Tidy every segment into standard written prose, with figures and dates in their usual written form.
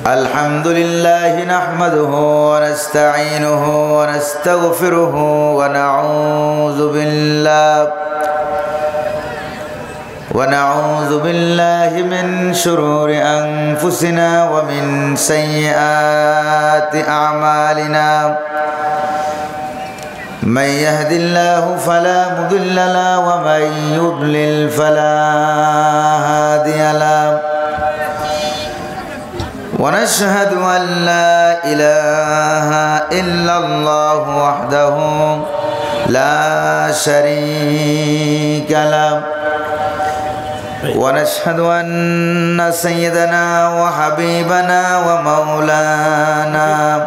الحمد لله نحمده ونستعينه ونستغفره ونعوذ بالله من شرور أنفسنا ومن سيئات أعمالنا من يهد الله فلا مضل له ومن يضلل فلا هادي له ونشهد أن لا إله إلا الله وحده لا شريك له ونشهد أن سيدنا وحبيبنا ومولانا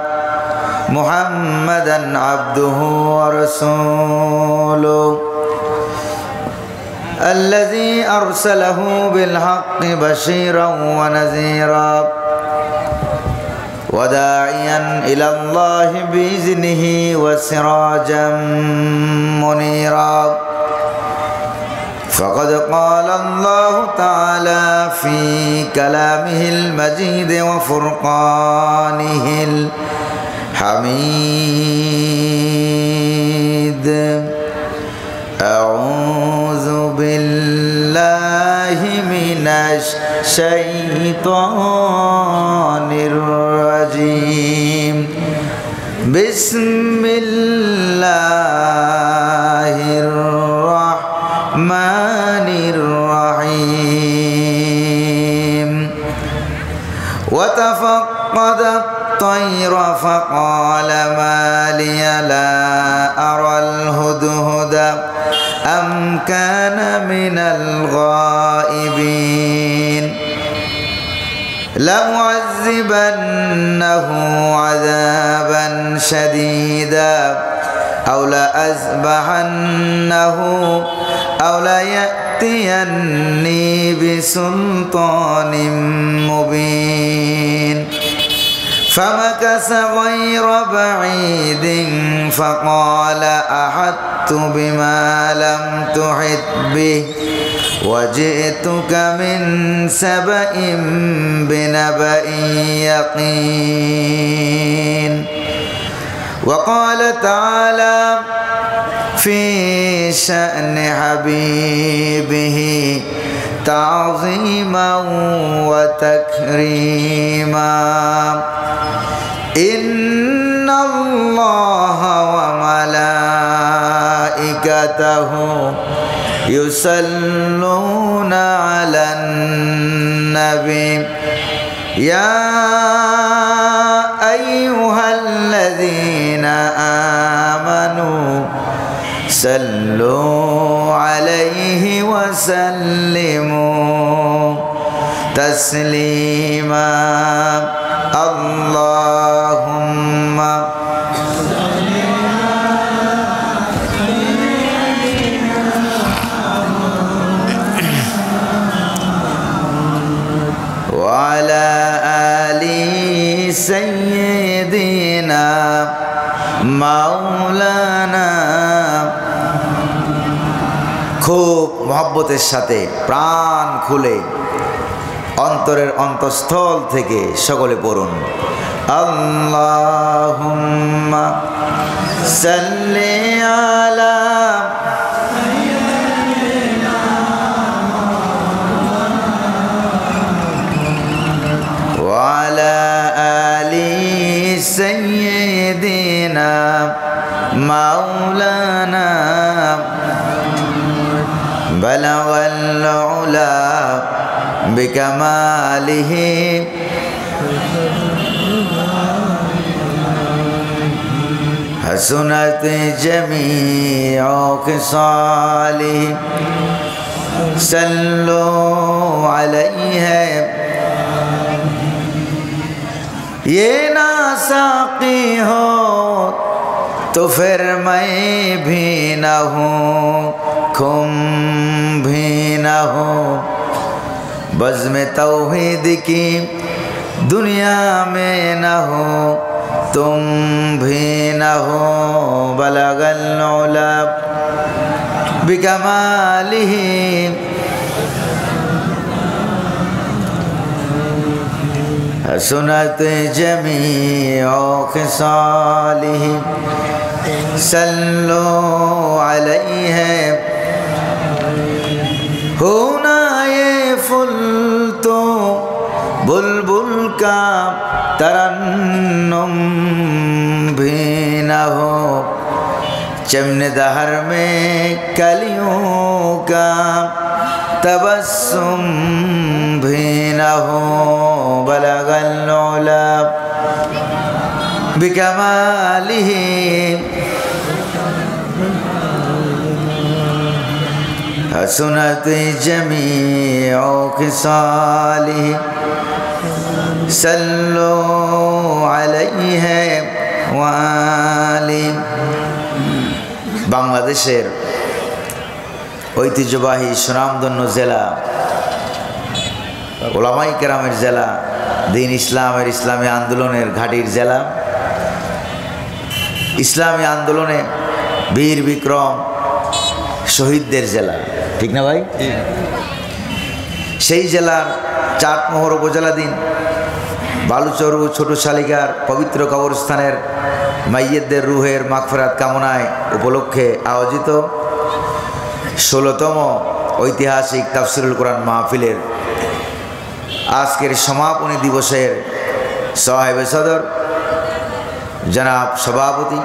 محمدا عبده ورسوله الذي أرسله بالحق بشيرا ونذيرا وداعيا إلى الله بإذنه وسراجا منيرا فقد قال الله تعالى في كلامه المجيد وفرقانه الحميد أعوذ بالله من الشيطان الرجيم بسم الله الرحمن الرحيم وتفقد الطير فقال ما لي لا أرى الهدهد أم كان من الغائبين لأعذبنه عذابا شديدا أو لأذبحنه أو ليأتيني بسلطان مبين فمكث غير بعيد فقال أحطت بما لم تحط به وجئتك من سبأ بنبأ يقين وقال تعالى في شأن حبيبه تعظيما وتكريما إن الله وملائكته يصلون على النبي يا أيها الذين آمنوا صلوا عليه وسلموا تسليما اللهم وعلى آل سيدنا مولانا খুব মহব্বতের সাথে প্রাণ খুলে অন্তরের অন্তঃস্থল থেকে সকলে পড়ুন আল্লাহুম্মা সাল্লি আলা ওয়া আলা আলি সাইয়্যিদিনা মাওলানা بلغ العلا بكماله حسنت جميع خصاله صلوا عليه ये ना साकी हो तो फिर मैं भी न हूँ खुम भी न हो बज़्म तौहीद की दुनिया में न हो तुम भी न हो बलगल उला बिकमालिही حسنت جميع خصاله صلوا عليه ہونا یہ پھول تو بلبل کا ترنم بھی نہ ہو چمن دہر میں کلیوں کا تبسم بھی نہ ہو بلغ العلا بکمالہ حسنت جمیع خصالہ صلوا علیہ وآلہ বাংলাদেশের ঐতিহ্যবাহী সুনামধন্য জেলা, ওলামায়ে কেরামের জেলা, দ্বীন ইসলামের ইসলামী আন্দোলনের ঘাঁটির জেলা, ইসলামী আন্দোলনে বীর বিক্রম শহীদদের জেলা, ঠিক না ভাই? সেই জেলার চাটমোহর উপজেলাধীন বালুচরু ছোট শালিকার পবিত্র কবরস্থানের মাইয়্যিতদের রুহের মাগফিরাত কামনায় উপলক্ষে আয়োজিত 16তম ঐতিহাসিক তাফসিরুল কোরআন মাহফিলের আজকের সমাপনী দিবসের সাহেবে সদর জনাব সভাপতি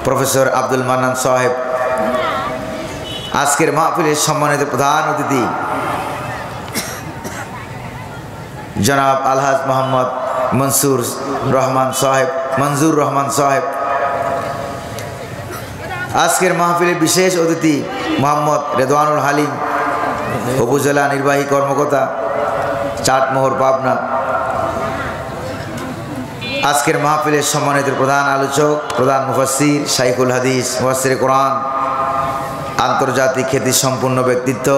প্রফেসর আব্দুল মান্নান সাহেব, আজকের মাহফিলের সম্মানিত প্রধান অতিথি জনাব আলহাজ মোহাম্মদ মনজুর রহমান সাহেব, আজকের মাহফিলের বিশেষ অতিথি মোহাম্মদ রেদওয়ানুল হালিম, উপজেলা নির্বাহী কর্মকর্তা, চাটমোহর, পাবনা। আজকের মাহফিলের সম্মানিত প্রধান আলোচক, প্রধান মুফাসসির, শাইখুল হাদিস, মুফাসসিরে কোরআন, আন্তর্জাতিক খ্যাতি সম্পন্ন ব্যক্তিত্ব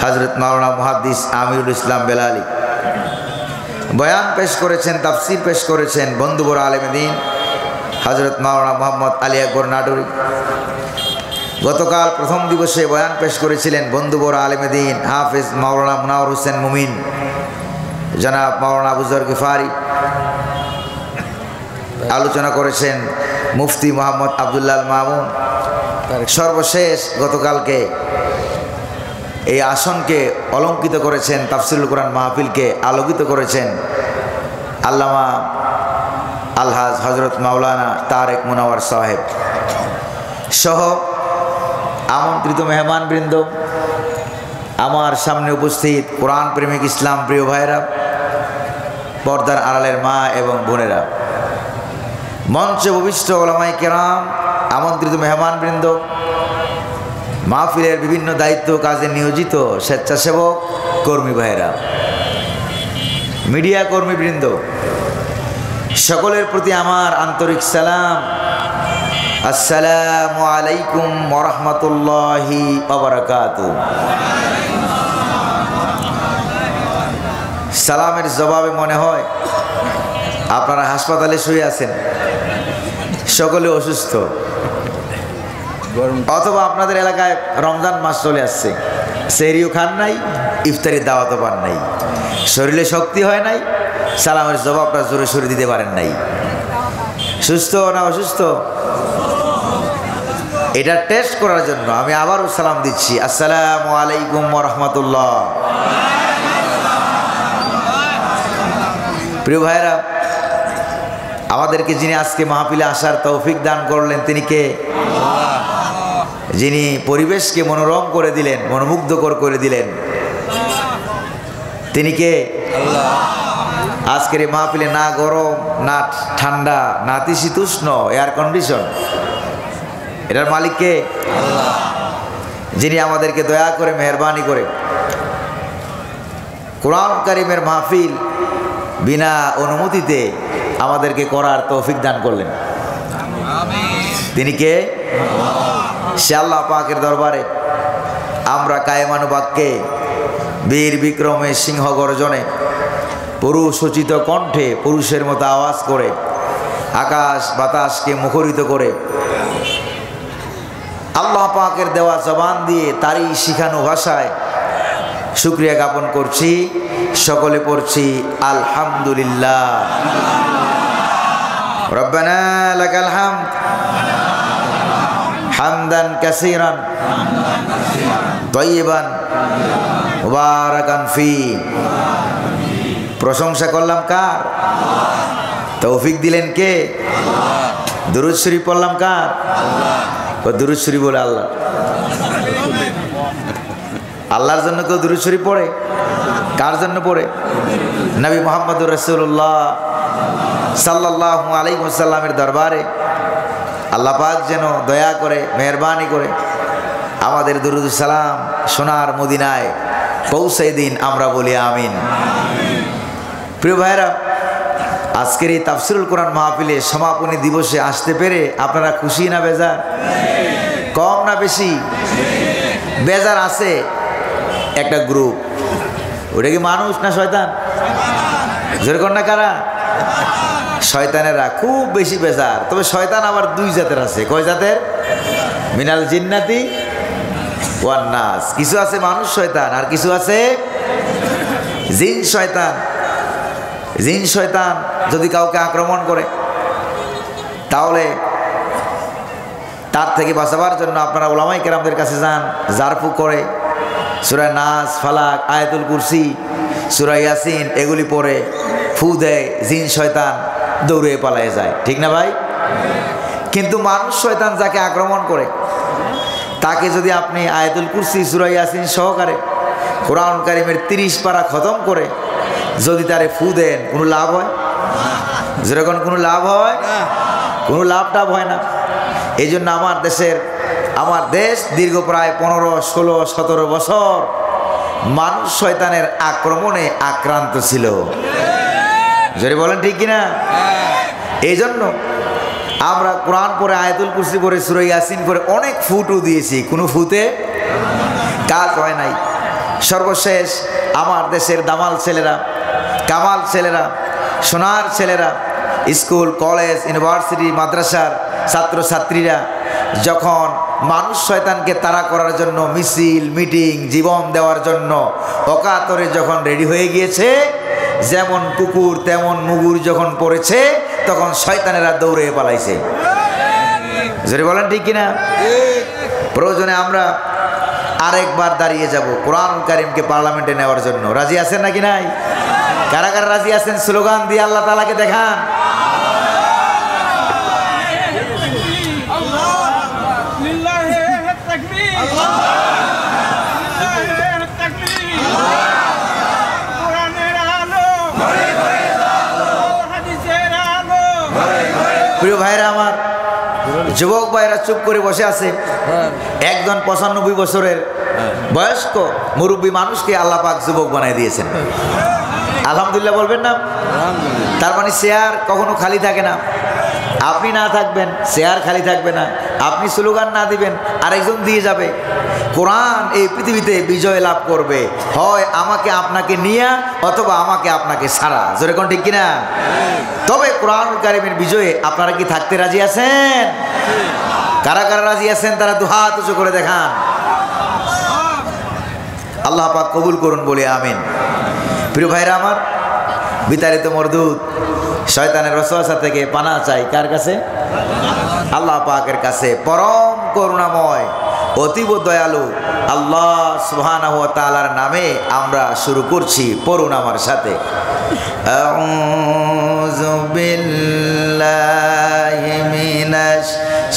হযরত মাওলানা মুহাদ্দিস আমিরুল ইসলাম বেলালী। বয়ান পেশ করেছেন, তাফসির পেশ করেছেন বন্ধুবর আলেম দ্বীন হযরত মাওলানা মোহাম্মদ আলী আকবর নাটোরী। গতকাল প্রথম দিবসে বয়ান পেশ করেছিলেন বন্ধুবর আলেম দ্বীন হাফেজ মাওলানা মুনাওয়ার হোসেন মুমিন, জনাব মাওলানা আবু যর গিফারি। আলোচনা করেছেন মুফতি মোহাম্মদ আবদুল্লাহ মামুন। সর্বশেষ গতকালকে এই আসনকে অলঙ্কিত করেছেন, তাফসিরুল কোরআন মাহফিলকে আলোকিত করেছেন আল্লামা আলহাজ হযরত মাওলানা তারেক মুনাওয়ার সাহেব সহ আমন্ত্রিত মেহমানবৃন্দ, আমার সামনে উপস্থিত কোরআন প্রেমিক ইসলাম প্রিয় ভাইরা, পর্দার আড়ালের মা এবং বোনেরা, মঞ্চে উপবিষ্ট ওলামায়ে কেরাম, আমন্ত্রিত মেহমানবৃন্দ, মাহফিলের বিভিন্ন দায়িত্ব কাজে নিয়োজিত স্বেচ্ছাসেবক কর্মী ভাইরা, মিডিয়া কর্মীবৃন্দ, সকলের প্রতি আমার আন্তরিক সালাম। আসসালামু আলাইকুম ওয়া রাহমাতুল্লাহি ওয়া বারাকাতুহু। সালামের জবাবে মনে হয় আপনারা হাসপাতালে শুয়ে আছেন, সকলে অসুস্থ, অথবা আপনাদের এলাকায় রমজান মাস চলে আসছে, সেহরিও খান নাই, ইফতারির দাওয়াতও পান নাই, শরীরে শক্তি হয় নাই, সালামের জবাবটা জোরে সরে দিতে পারেন নাই। সুস্থ না অসুস্থ এটা টেস্ট করার জন্য আমি আবারও সালাম দিচ্ছি, আসসালামু আলাইকুম ওয়া রাহমাতুল্লাহ। প্রিয় ভাইরা, আমাদেরকে যিনি আজকে মাহফিলে আসার তৌফিক দান করলেন তিনি কে? যিনি পরিবেশকে মনোরম করে দিলেন, মনোমুগ্ধকর করে দিলেন তিনি কে? আল্লাহ। আজকের এই মাহফিলে না গরম না ঠান্ডা না শীতোষ্ণ, এয়ার কন্ডিশন, এটার মালিক কে? আল্লাহ। যিনি আমাদেরকে দয়া করে মেহেরবানি করে কোরআন কারীমের মাহফিল বিনা অনুমতিতে আমাদেরকে করার তৌফিক দান করলেন, তিনি কে? সে আল্লাহ পাকের দরবারে আমরা কায়েমানুবাক্যে বীর বিক্রমে সিংহ গর্জনে পুরুষোচিত কণ্ঠে পুরুষের মতো আওয়াজ করে আকাশ বাতাসকে মুখরিত করে আল্লাহ পাকের দেওয়া জবান দিয়ে তারই শিখানো ভাষায় শুকরিয়া জ্ঞাপন করছি, সকলে পড়ছি আলহামদুলিল্লাহ। রব্বানা লাকাল হামদ হামদান কাসীরান তাইয়িবান মুবারাকান ফি। প্রশংসা করলাম কার? তৌফিক দিলেন কে? দুরূদ শরীফ পড়লাম কার? দুরূদ শরীফ বলে আল্লাহ। আল্লাহর জন্য কেউ দুরূদ শরীফ পড়ে? কার জন্য পড়ে? নবী মুহাম্মদুর রাসূলুল্লাহ সাল্লাল্লাহু আলাইহি ওয়াসাল্লামের দরবারে আল্লাহ পাক যেন দয়া করে মেহেরবানি করে আমাদের দুরূদ সালাম সোনার মদিনায় পৌঁছে দিন, আমরা বলি আমিন। প্রিয় ভাইরা, আজকের এই তাফসিরুল কোরআন মাহফিলে সমাপনী দিবসে আসতে পেরে আপনারা খুশি না বেজার? কম না বেশি? বেজার আছে একটা গ্রুপ, ওটা কি মানুষ না শয়তান? যেরকম না কারা? শয়তানেরা খুব বেশি বেজার। তবে শয়তান আবার দুই জাতের আছে। কয় জাতের? মিনাল জিন্নাতি ওয়ান নাস। কিছু আছে মানুষ শয়তান, আর কিছু আছে জিন শয়তান। জিন শয়তান যদি কাউকে আক্রমণ করে তাহলে তার থেকে বাঁচাবার জন্য আপনারা উলামায়ে কেরামদের কাছে যান, জারফু করে সূরা নাস, ফালাক, আয়াতুল কুরসি, সূরা ইয়াসিন এগুলি পড়ে ফু দেয়, জিন শয়তান দৌড়ে পালায়ে যায়। ঠিক না ভাই? কিন্তু মানুষ শয়তান যাকে আক্রমণ করে তাকে যদি আপনি আয়াতুল কুরসি, সূরা ইয়াসিন সহকারে কোরআন কারীমের 30 পারা খতম করে যদি তারে ফু দেন, কোনো লাভ হয়? যেরকম কোনো লাভ হয়? কোনো লাভ টাভ হয় না। এই জন্য আমার দেশ দীর্ঘ প্রায় 15, 16, 17 বছর মানুষ শয়তানের আক্রমণে আক্রান্ত ছিল। যদি বলেন ঠিক কিনা? এই জন্য আমরা কোরআন পড়ে, আয়াতুল কুরসি পড়ে, সূরা ইয়াসিন পড়ে অনেক ফুটও দিয়েছি, কোনো ফুতে কাজ হয় নাই। সর্বশেষ আমার দেশের দামাল ছেলেরা, কামাল ছেলেরা, সোনার ছেলেরা, স্কুল, কলেজ, ইউনিভার্সিটি, মাদ্রাসার ছাত্রছাত্রীরা যখন মানুষ শয়তানকে তাড়া করার জন্য মিছিল, মিটিং, জীবন দেওয়ার জন্য অকাতরে যখন রেডি হয়ে গিয়েছে, যেমন কুকুর তেমন মুগুর যখন পড়েছে, তখন শয়তানেরা দৌড়ে পালাইছে। যদি বলেন ঠিক কিনা? প্রয়োজনে আমরা আরেকবার দাঁড়িয়ে যাব কোরআন কারীমকে পার্লামেন্টে নেওয়ার জন্য। রাজি আছেন নাকি নাই? কারা কারা রাজি আছেন? স্লোগান দিয়ে আল্লাহ তাআলাকে দেখান। প্রিয় ভাইরা আমার, যুবক ভাইরা চুপ করে বসে আছে। একজন 95 বছরের বয়স্ক মুরব্বী মানুষকে আল্লাহ পাক যুবক বানাই দিয়েছেন। আলহামদুলিল্লাহ বলবেন না? তার মানে চেয়ার কখনো খালি থাকে না। আপনি না থাকবেন, চেয়ার খালি থাকবে না। আপনি স্লোগান না দিবেন, আরেকজন দিয়ে যাবে। কোরআন এই পৃথিবীতে বিজয় লাভ করবে, হয় আমাকে আপনাকে নিয়ে, অথবা আমাকে আপনাকে ছাড়া। জোরে কোন ঠিক কিনা? তবে কোরআন কারীমের বিজয়ে আপনারা কি থাকতে রাজি আছেন? কারা কারা রাজি আছেন তারা দুহাত উঁচু করে দেখান। আল্লাহ পাক কবুল করুন বলে আমিন। প্রিয় ভাইরা আমার, বিতাড়িত মরদুদ শয়তানের ওয়াসওয়াসা থেকে পানা চাই কার কাছে? আল্লাহ পাকের কাছে। পরম করুণাময়, অতীব দয়ালু আল্লাহ সুবহানাহু ওয়া তাআলার নামে আমরা শুরু করছি। পড়ুন আমার সাথে। আউযু বিল্লাহি মিনাশ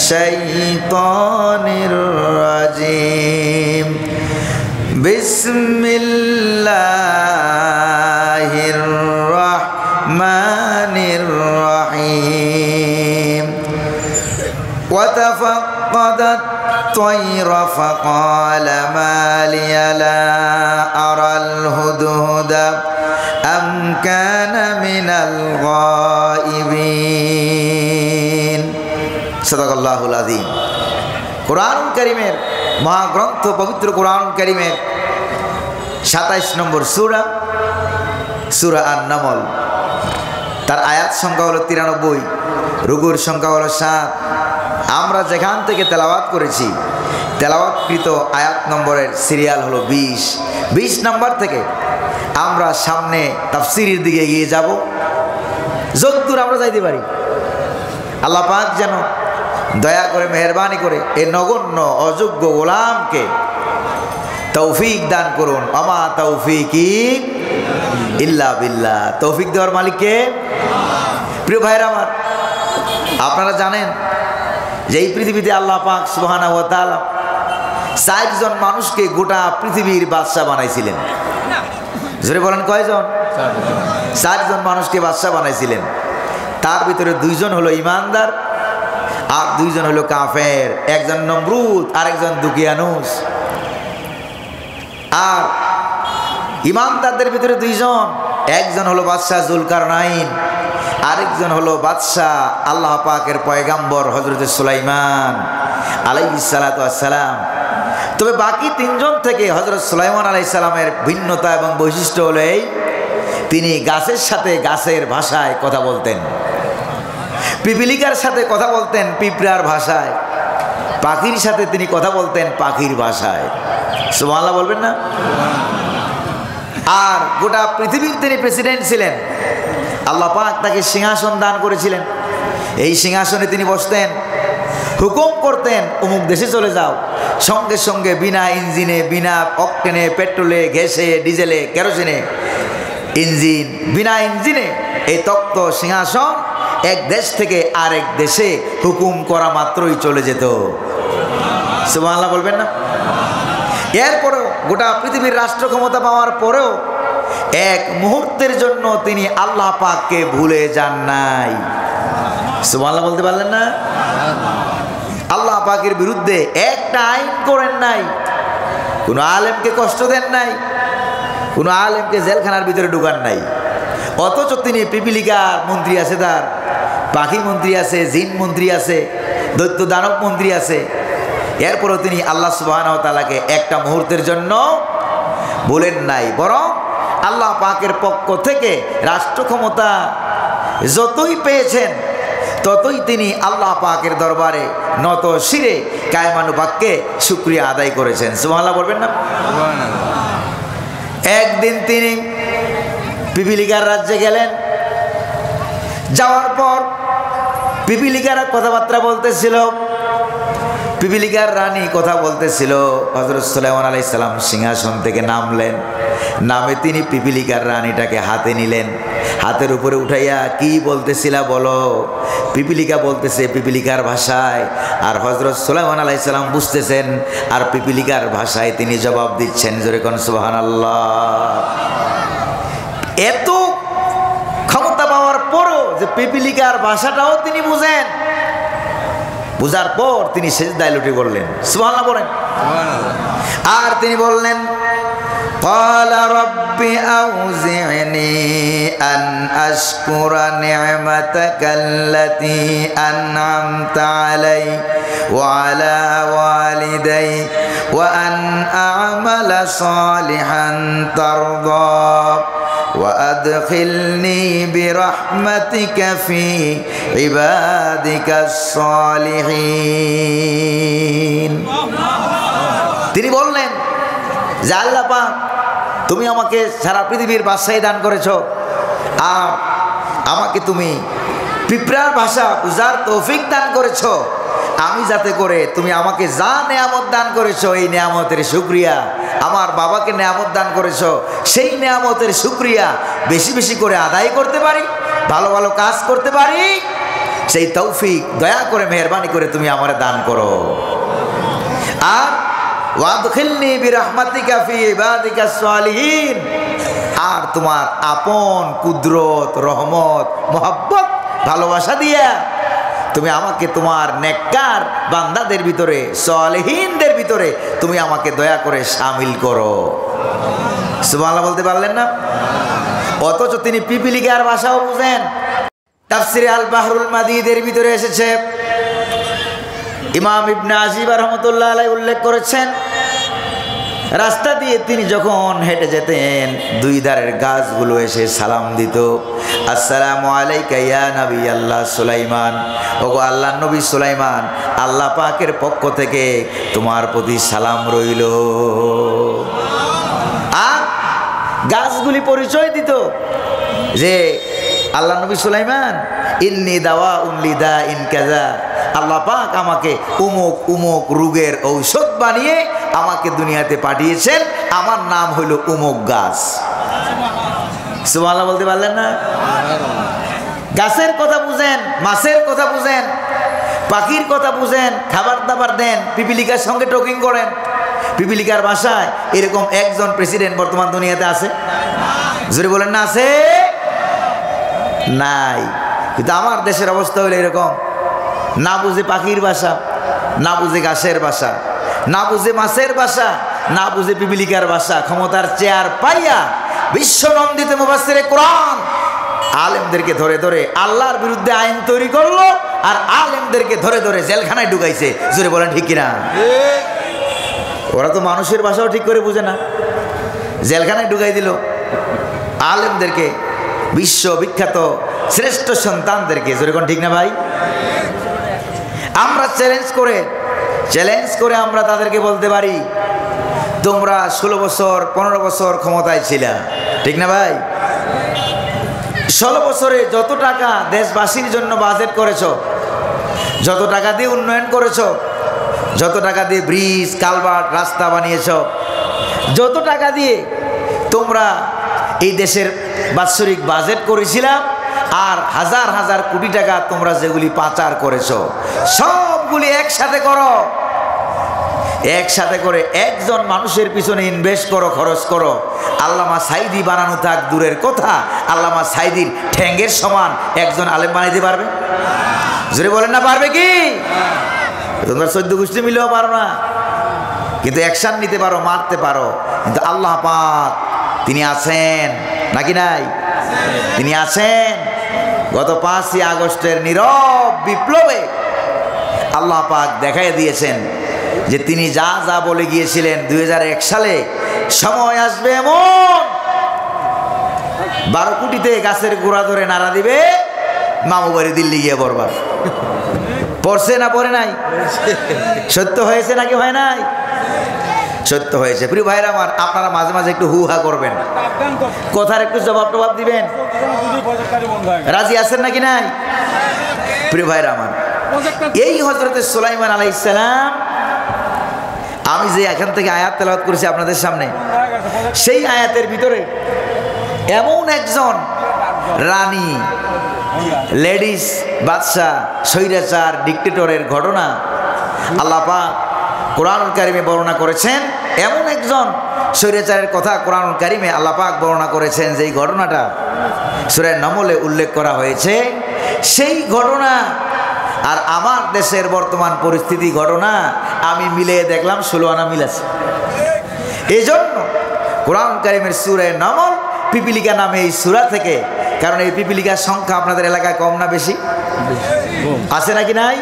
শাইতানির রাজিম। বিসমিল্লাহির রাহমানির রাহিম। ওয়া তাফাক্কাদাত الطير فقال ما لي لا أرى الهدهد أم كان من الغائبين صدق الله العظيم। কোরআন কারীমের মহাগ্রন্থ পবিত্র কোরআন কারীমের 27 নম্বর সূরা, সূরা আন-নামল। তার আয়াত সংখ্যা হলো 93, রুকুর সংখ্যা হলো 7। আমরা যেখান থেকে তেলাওয়াত করেছি তেলাওয়াতকৃত আয়াত নম্বরের সিরিয়াল হলো 20 নম্বর থেকে আমরা সামনে তাফসিরের দিকে এগিয়ে যাব, যতদূর আমরা যাইতে পারি। আল্লাহ পাক যেন দয়া করে মেহেরবানি করে এই নগণ্য অযোগ্য গোলামকে তৌফিক দান করুন। আমা তৌফিকি ইল্লা বিল্লাহ। তৌফিক দেওয়ার মালিককে। প্রিয় ভাইরা আমার, আপনারা জানেন যে এই পৃথিবীতে আল্লাহ পাক সুবহানাহু ওয়া তাআলা 4 জন মানুষকে গোটা পৃথিবীর বাদশা বানাইছিলেন। জোরে বলেন কয়জন? 4 জন মানুষকে বাদশা বানাইছিলেন। তার ভিতরে 2 জন হলো ইমানদার আর 2 জন হলো কাফের। একজন নমরুদ আর একজন দুকিয়ানুস। আর ইমানদারদের ভিতরে 2 জন, একজন হলো বাদশাহ জুলকারনাইন, আরেকজন হলো বাদশাহ আল্লাহ পাকের পয়গাম্বর হযরত সুলাইমান আলাইহিস সালাতু ওয়াস সালাম। তবে বাকি 3 জন থেকে হযরত সুলাইমান আলাইহিস সালামের ভিন্নতা এবং বৈশিষ্ট্য হলো এই, তিনি গাছের সাথে গাছের ভাষায় কথা বলতেন, পিপিলিকার সাথে কথা বলতেন পিঁপড়ার ভাষায়, পাখির সাথে তিনি কথা বলতেন পাখির ভাষায়। সুবহানাল্লাহ বলবেন না? আর গোটা পৃথিবীর তিনি প্রেসিডেন্ট ছিলেন। আল্লাহ পাক তাকে সিংহাসন দান করেছিলেন। এই সিংহাসনে তিনি বসতেন, হুকুম করতেন অমুক দেশে চলে যাও, সঙ্গে সঙ্গে বিনা ইঞ্জিনে, বিনা অকটেনে, পেট্রোলে, গ্যাসে, ডিজেলে, কেরোসিনে, ইঞ্জিন বিনা ইঞ্জিনে এই তক্ত সিংহাসন এক দেশ থেকে আরেক দেশে হুকুম করা মাত্রই চলে যেত। সুবহানাল্লাহ বলবেন না? এরপরেও গোটা পৃথিবীর রাষ্ট্র ক্ষমতা পাওয়ার পরেও এক মুহূর্তের জন্য তিনি আল্লাহ পাককে ভুলে যান নাই। সুবহানাল্লাহ বলতে পারলেন না? আল্লাহ পাকের বিরুদ্ধে একটা আইন করেন নাই, কোনো আলেমকে কষ্ট দেন নাই, কোনো আলেমকে জেলখানার ভিতরে ঢুকান নাই। অথচ তিনি পিপিলিকার মন্ত্রী আছে, তার পাখি মন্ত্রী আছে, জিন মন্ত্রী আছে, দৈত্য দানব মন্ত্রী আছে। এরপরও তিনি আল্লাহ সুবহানাহু ওয়া তাআলাকে একটা মুহূর্তের জন্য বলেন নাই, বরং আল্লাহ পাকের পক্ষ থেকে রাষ্ট্র ক্ষমতা যতই পেয়েছেন ততই তিনি আল্লাহ পাকের দরবারে নত শিরে কায়মানুবাক্যে শুকরিয়া আদায় করেছেন। সুবহানাল্লাহ বলবেন না? একদিন তিনি পিপিলিকার রাজ্যে গেলেন। যাওয়ার পর পিপিলিকারা কথাবার্তা বলতেছিল, পিপিলিকার রানী কথা বলতেছিল। হযরত সুলাইমান আলাইহিস সালাম সিংহাসন থেকে নামলেন, নামে তিনি পিপিলিকার রানীটাকে হাতে নিলেন, হাতের উপরে উঠাইয়া কি বলতেছিলা বলো। পিপিলিকা বলতেছে পিপিলিকার ভাষায়, আর হযরত সুলাইমান আলাইহিস সালাম বুঝতেছেন আর পিপিলিকার ভাষায় তিনি জবাব দিচ্ছেন। জোরে কোন সুবহানাল্লাহ। এত ক্ষমতা পাওয়ার পরও যে পিপিলিকার ভাষাটাও তিনি বুঝেন, বুঝার পর তিনি সিজদায় লুটিয়ে পড়লেন। সুবহানাল্লাহ বলেন। আর তিনি বললেন, قال رب أوزعني أن أشكر نعمتك التي أنعمت علي وعلى والدي وأن أعمل صالحا ترضى وأدخلني برحمتك في عبادك الصالحين। তিনি বললেন যে আল্লাহ পাক, তুমি আমাকে সারা পৃথিবীর বাদশাহী দান করেছ, আর আমাকে তুমি পিঁপড়ার ভাষা বুঝার তৌফিক দান করেছ। আমি যাতে করে তুমি আমাকে যা নেয়ামত দান করেছো এই নেয়ামতের শুকরিয়া, আমার বাবাকে নেয়ামত দান করেছো সেই নেয়ামতের শুকরিয়া বেশি বেশি করে আদায় করতে পারি, ভালো ভালো কাজ করতে পারি, সেই তৌফিক দয়া করে মেহেরবানি করে তুমি আমারে দান করো। আর ওয়াদখিলনি বিরহমাতিকা ফি ইবাদিকাস সালিহিন, আর তোমার আপন কুদরত, রহমত, মোহাব্বত, ভালোবাসা দিয়া তুমি আমাকে তোমার নেককার বান্দাদের ভিতরে, সালেহীনদের ভিতরে তুমি আমাকে দয়া করে শামিল করো। সুবহানাল্লাহ বলতে পারলেন না? অথচ তিনি পিপিলিকার ভাষাও বুঝেন। তাফসিরে আল বাহরুল মাদিদের ভিতরে এসেছে, ইমাম ইবনে আজিব রাহমাতুল্লাহ আলাইহি উল্লেখ করেছেন, রাস্তা দিয়ে তিনি যখন হেঁটে যেতেন দুই ধারের গাছগুলো এসে সালাম দিত, আসসালামু আলাইকা ইয়া নবী আল্লাহ সুলাইমান, ওগো আল্লাহর নবী সুলাইমান, আল্লাহ পাকের পক্ষ থেকে তোমার প্রতি সালাম রইল। আর গাছগুলি পরিচয় দিত যে আল্লাহ নবী সুলাইমান, ইন্নি দাওয়া উনলিদা ইন কাজা, আল্লাহ পাক আমাকে উমুক উমুক রোগের ঔষধ বানিয়ে আমাকে দুনিয়াতে পাঠিয়েছেন, আমার নাম হইল উমুক গাছ। সুবহানাল্লাহ বলতে পারলেন না? গাছের কথা বুঝেন, মাছের কথা বুঝেন, পাখির কথা বুঝেন, খাবার দাবার দেন, পিপিলিকার সঙ্গে টকিং করেন। পিপিলিকার ভাষায় এরকম একজন প্রেসিডেন্ট বর্তমান দুনিয়াতে আছে? জোরে বলেন না আছে? নাই। কিন্তু আমার দেশের অবস্থা হলো এরকম, না বুঝে পাখির ভাষা, না বুঝে গাছের ভাষা, না বুঝে মাছের ভাষা, না বুঝে পিপিলিকার ভাষা, ক্ষমতার চেয়ার পাইয়া বিশ্বনন্দিত মুফাসসিরে কোরআন আলেমদেরকে ধরে ধরে আল্লাহর বিরুদ্ধে আইন তৈরি করলো, আর আলেমদেরকে ধরে ধরে জেলখানায় ঢুকাইছে। জোরে বলেন ঠিক কিনা? ওরা তো মানুষের ভাষাও ঠিক করে বুঝে না, জেলখানায় ঢুকাই দিল আলেমদেরকে, বিশ্ববিখ্যাত শ্রেষ্ঠ সন্তানদেরকে। জোরে কোন ঠিক না ভাই? আমরা চ্যালেঞ্জ করে আমরা তাদেরকে বলতে পারি, তোমরা 16 বছর 15 বছর ক্ষমতায় ছিলা, ঠিক না ভাই? 16 বছরে যত টাকা দেশবাসীর জন্য বাজেট করেছো, যত টাকা দিয়ে উন্নয়ন করেছো, যত টাকা দিয়ে ব্রিজ কালভার্ট রাস্তা বানিয়েছো, যত টাকা দিয়ে তোমরা এই দেশের বাৎসরিক বাজেট করেছিলাম, আর হাজার হাজার কোটি টাকা তোমরা যেগুলি পাচার করেছো, সবগুলি একসাথে করো, একসাথে করে একজন মানুষের পিছনে ইনভেস্ট করো, খরচ করো। আল্লামা সাইদি বানানো থাক দূরের কথা, আল্লামা সাইদির ঠ্যাঙ্গের সমান একজন আলেম বানাইতে পারবে? জোরে বলেন না, পারবে কি? তোমরা 14 গোষ্ঠী মিলেও পারো না, কিন্তু অ্যাকশন নিতে পারো, মারতে পারো। কিন্তু আল্লাহ পাক তিনি আছেন নাকি নাই? তিনি আছেন। গত 5ই আগস্টের নীরব বিপ্লবে আল্লাহ পাক দেখাই দিয়েছেন যে তিনি যা যা বলে গিয়েছিলেন 2001 সালে, সময় আসবে এমন 12 কোটিতে গাছের গোড়া ধরে নাড়া দিবে, মামু বাড়ি দিল্লি গিয়ে বরবার। পড়ছে না পড়ে নাই? সত্য হয়েছে নাকি হয় নাই? সত্য হয়েছে। প্রিয় ভাইরা আমার, আপনারা মাঝে মাঝে একটু হু হা করবেন, কথার একটু জবাব টবাব দিবেন। রাজি আছেন নাকি নাই? প্রিয় ভাইরা আমার, এই হযরতে সুলাইমান আলাইহিস সালাম, আমি যে এখান থেকে আয়াত তেলাওয়াত করেছি আপনাদের সামনে, সেই আয়াতের ভিতরে এমন একজন রানী, লেডিস বাদশা, স্বৈরাচার, ডিক্টেটরের ঘটনা আল্লাহ পাক কোরআনুল কারিমে বর্ণনা করেছেন। এমন একজন স্বৈরাচারের কথা কোরআনুল কারিমে আল্লাহ পাক বর্ণনা করেছেন, যেই ঘটনাটা সূরা নমলে উল্লেখ করা হয়েছে। সেই ঘটনা আর আমার দেশের বর্তমান পরিস্থিতি ঘটনা আমি মিলিয়ে দেখলাম 16 আনা মিল আছে। এই জন্য কোরআনুল কারিমের সূরা নমল পিপিলিকা নামে এই সূরা থেকে, কারণ এই পিপিলিকার সংখ্যা আপনাদের এলাকায় কম না বেশি? আছে নাকি নাই?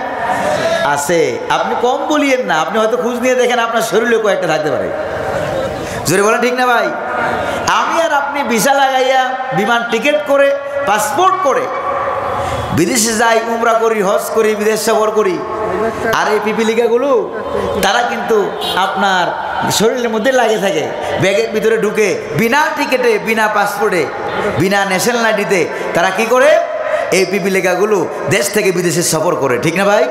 আছে। আপনি কম বলিয়েন না, আপনি হয়তো খোঁজ নিয়ে দেখেন আপনার শরীরে কয়েকটা থাকতে পারে। জোরে বলেন ঠিক না ভাই? আমি আর আপনি ভিসা লাগাইয়া, বিমান টিকিট করে, পাসপোর্ট করে বিদেশে যাই, উমরা করি, হজ করি, বিদেশ সফর করি, আর এই পিপিলিকাগুলো তারা কিন্তু আপনার শরীরের মধ্যে লাগে থাকে, ব্যাগের ভিতরে ঢুকে, বিনা টিকিটে, বিনা পাসপোর্টে, বিনা ন্যাশনাল আইডিতে তারা কি করে, এই পিপিলিকাগুলো দেশ থেকে বিদেশে সফর করে, ঠিক না ভাই?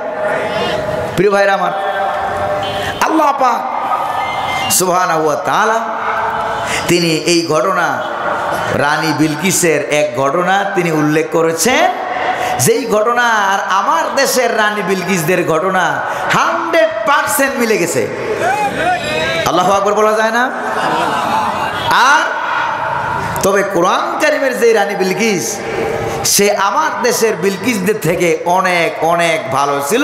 প্রিয় ভাইরা আমার, আল্লাহ পাক সুবহানাহু ওয়া তাআলা তিনি এই ঘটনা, রানী বিলকিসের এক ঘটনা তিনি উল্লেখ করেছেন, যেই ঘটনা আর আমার দেশের রানী বিলকিসদের ঘটনা 100% মিলে গেছে। আল্লাহু আকবার বলা যায় না? আর তবে কোরআন কারিমের যে রানী বিলকিস, সে আমার দেশের বিলকিসদের থেকে অনেক অনেক ভালো ছিল।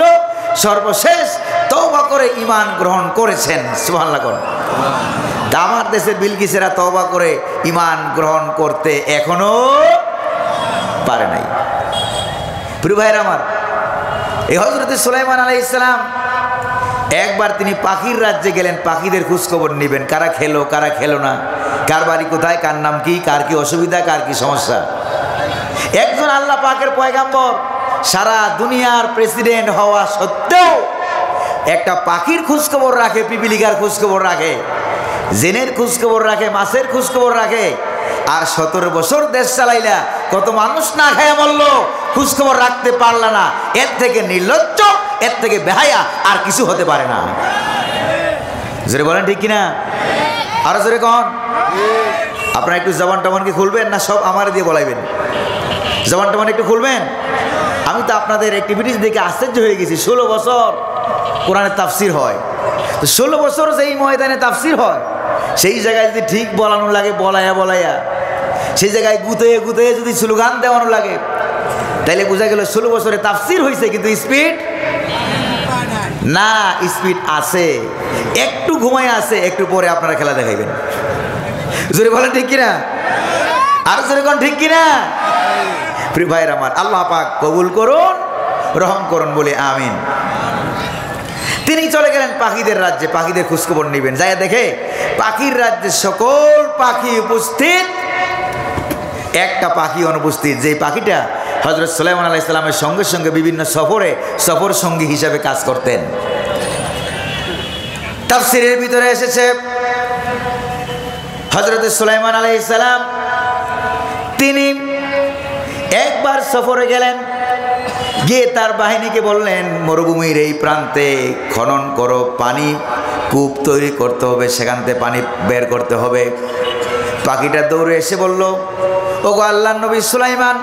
সর্বশেষ তওবা করে ঈমান গ্রহণ করেছেন। সুবহানাল্লাহ। আমার দেশের বিলকিসেরা তওবা করে ঈমান গ্রহণ করতে এখনো পারে নাই। প্রিয় ভাইরা আমার, এই হযরত সুলাইমান আলাইহিস সালাম একবার তিনি পাখির রাজ্যে গেলেন, পাখিদের খোঁজখবর নেবেন, কারা খেলো কারা খেলো না, কার বাড়ি কোথায়, কার নাম কি, কার কি অসুবিধা, কার কি সমস্যা। একজন আল্লাহ পাকের পয়গাম্বর সারা দুনিয়ার প্রেসিডেন্ট হওয়া সত্ত্বেও একটা পাখির খোঁজখবর রাখে, পিপিলিকার খোঁজখবর রাখে, জেনের খোঁজখবর রাখে, মাছের খোঁজখবর রাখে। আর 17 বছর দেশ চালাইলা, কত মানুষ না খায়া মরল, খোঁজখবর রাখতে পারলা না। এর থেকে নির্লজ্জ, এর থেকে বেহায়া আর কিছু হতে পারে না। জোরে বলেন ঠিক কিনা? আরো জোরে কন। আপনারা একটু জবান টবান কি খুলবেন না সব আমার দিয়ে বলাইবেন? জবান টবান একটু খুলবেন। আমি তো আপনাদের অ্যাক্টিভিটিস দেখে আশ্চর্য হয়ে গেছি। 16 বছর কোরআনের তাফসির হয়, তো 16 বছর যেই ময়দানে তাফসির হয়, সেই জায়গায় যদি ঠিক বলানো লাগে বলাইয়া বলাইয়া, সেই জায়গায় গুতয়ে গুতয়ে যদি স্লোগান দেওয়ানো লাগে, তাইলে বোঝা গেল 16 বছরে তাফসির হয়েছে, কিন্তু স্পিড না। স্পিড আছে, একটু ঘুমাই আছে, একটু পরে আপনারা খেলা দেখাইবেন। জোরে বলেন ঠিক কিনা? আর জোরে কোন ঠিক কিনা? প্রিয় ভাইয়ের আমার, আল্লাহ পাক কবুল করুন, রহম করুন বলে আমিন। তিনি চলে গেলেন পাখিদের রাজ্যে, পাখিদের খোঁজখবর নেবেন। যাই দেখে পাখির রাজ্যে সকল পাখি উপস্থিত, একটা পাখি অনুপস্থিত। যে পাখিটা হযরত সুলাইমান আলাইহিস সালামের সঙ্গে সঙ্গে বিভিন্ন সফর সঙ্গী হিসাবে কাজ করতেন। তাফসীরের ভিতরে এসেছে হযরত সুলাইমান আলাইহিস সালাম তিনি একবার সফরে গেলেন, গিয়ে তার বাহিনীকে বললেন, মরুভূমির এই প্রান্তে খনন করো, পানি কূপ তৈরি করতে হবে, সেখান থেকে পানি বের করতে হবে। পাখিটা দৌড়ে এসে বলল, ওগো আল্লাহর নবী সুলাইমান,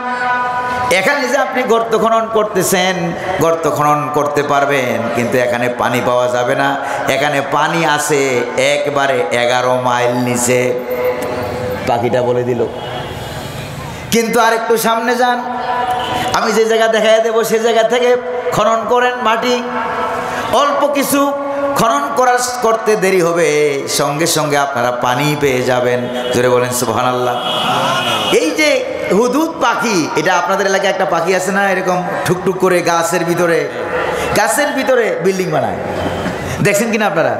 এখানে যে আপনি গর্ত খনন করতেছেন, গর্ত খনন করতে পারবেন, কিন্তু এখানে পানি পাওয়া যাবে না। এখানে পানি আছে একবারে 11 মাইল নিচে। পাখিটা বলে দিল, কিন্তু আর একটু সামনে যান, আমি যে জায়গা দেখাই দেবো সে জায়গা থেকে খনন করেন মাটি। অল্প কিছু খনন করতে দেরি হবে, সঙ্গে সঙ্গে আপনারা পানি পেয়ে যাবেন। জোরে বলেন সুবহানাল্লাহ। এই যে হুদহুদ পাখি, এটা আপনাদের এলাকায় একটা পাখি আছে না, এরকম ঠুকঠুক করে গাছের ভিতরে বিল্ডিং বানায়, দেখছেন কিনা আপনারা?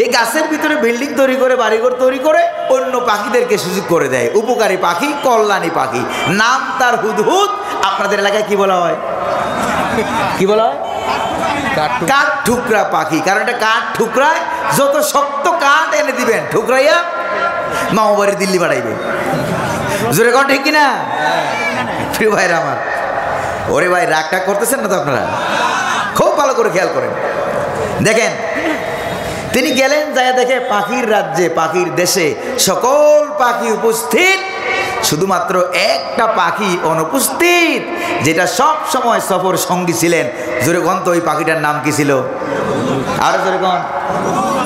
এই গাছের ভিতরে বিল্ডিং তৈরি করে, বাড়িঘর তৈরি করে অন্য পাখিদেরকে সুযোগ করে দেয়। উপকারী পাখি, কল্যাণী পাখি, নাম তার হুদহুদ। আপনাদের এলাকায় কি বলা হয়? কি বলা হয়? কাঠ ঠুকরা পাখি। কারণ এটা কাঠ ঠুকরায়, যত শক্ত কাঠ এনে দিবেন ঠুকরাইয়া মামাবাড়ি দিল্লি বাড়াইবে। জোরে কন ঠিক কিনা? প্রিয় ভাইরা আমার, ওরে ভাই রাগ টাগ করতেছেন না তো আপনারা? খুব ভালো করে খেয়াল করেন। দেখেন, তিনি গেলেন, যায় দেখে পাখির রাজ্যে, পাখির দেশে সকল পাখি উপস্থিত, শুধুমাত্র একটা পাখি অনুপস্থিত, যেটা সব সময় সফর সঙ্গী ছিলেন। জোরে কোন তো ওই পাখিটার নাম কি ছিল? আরো জোরে কোন?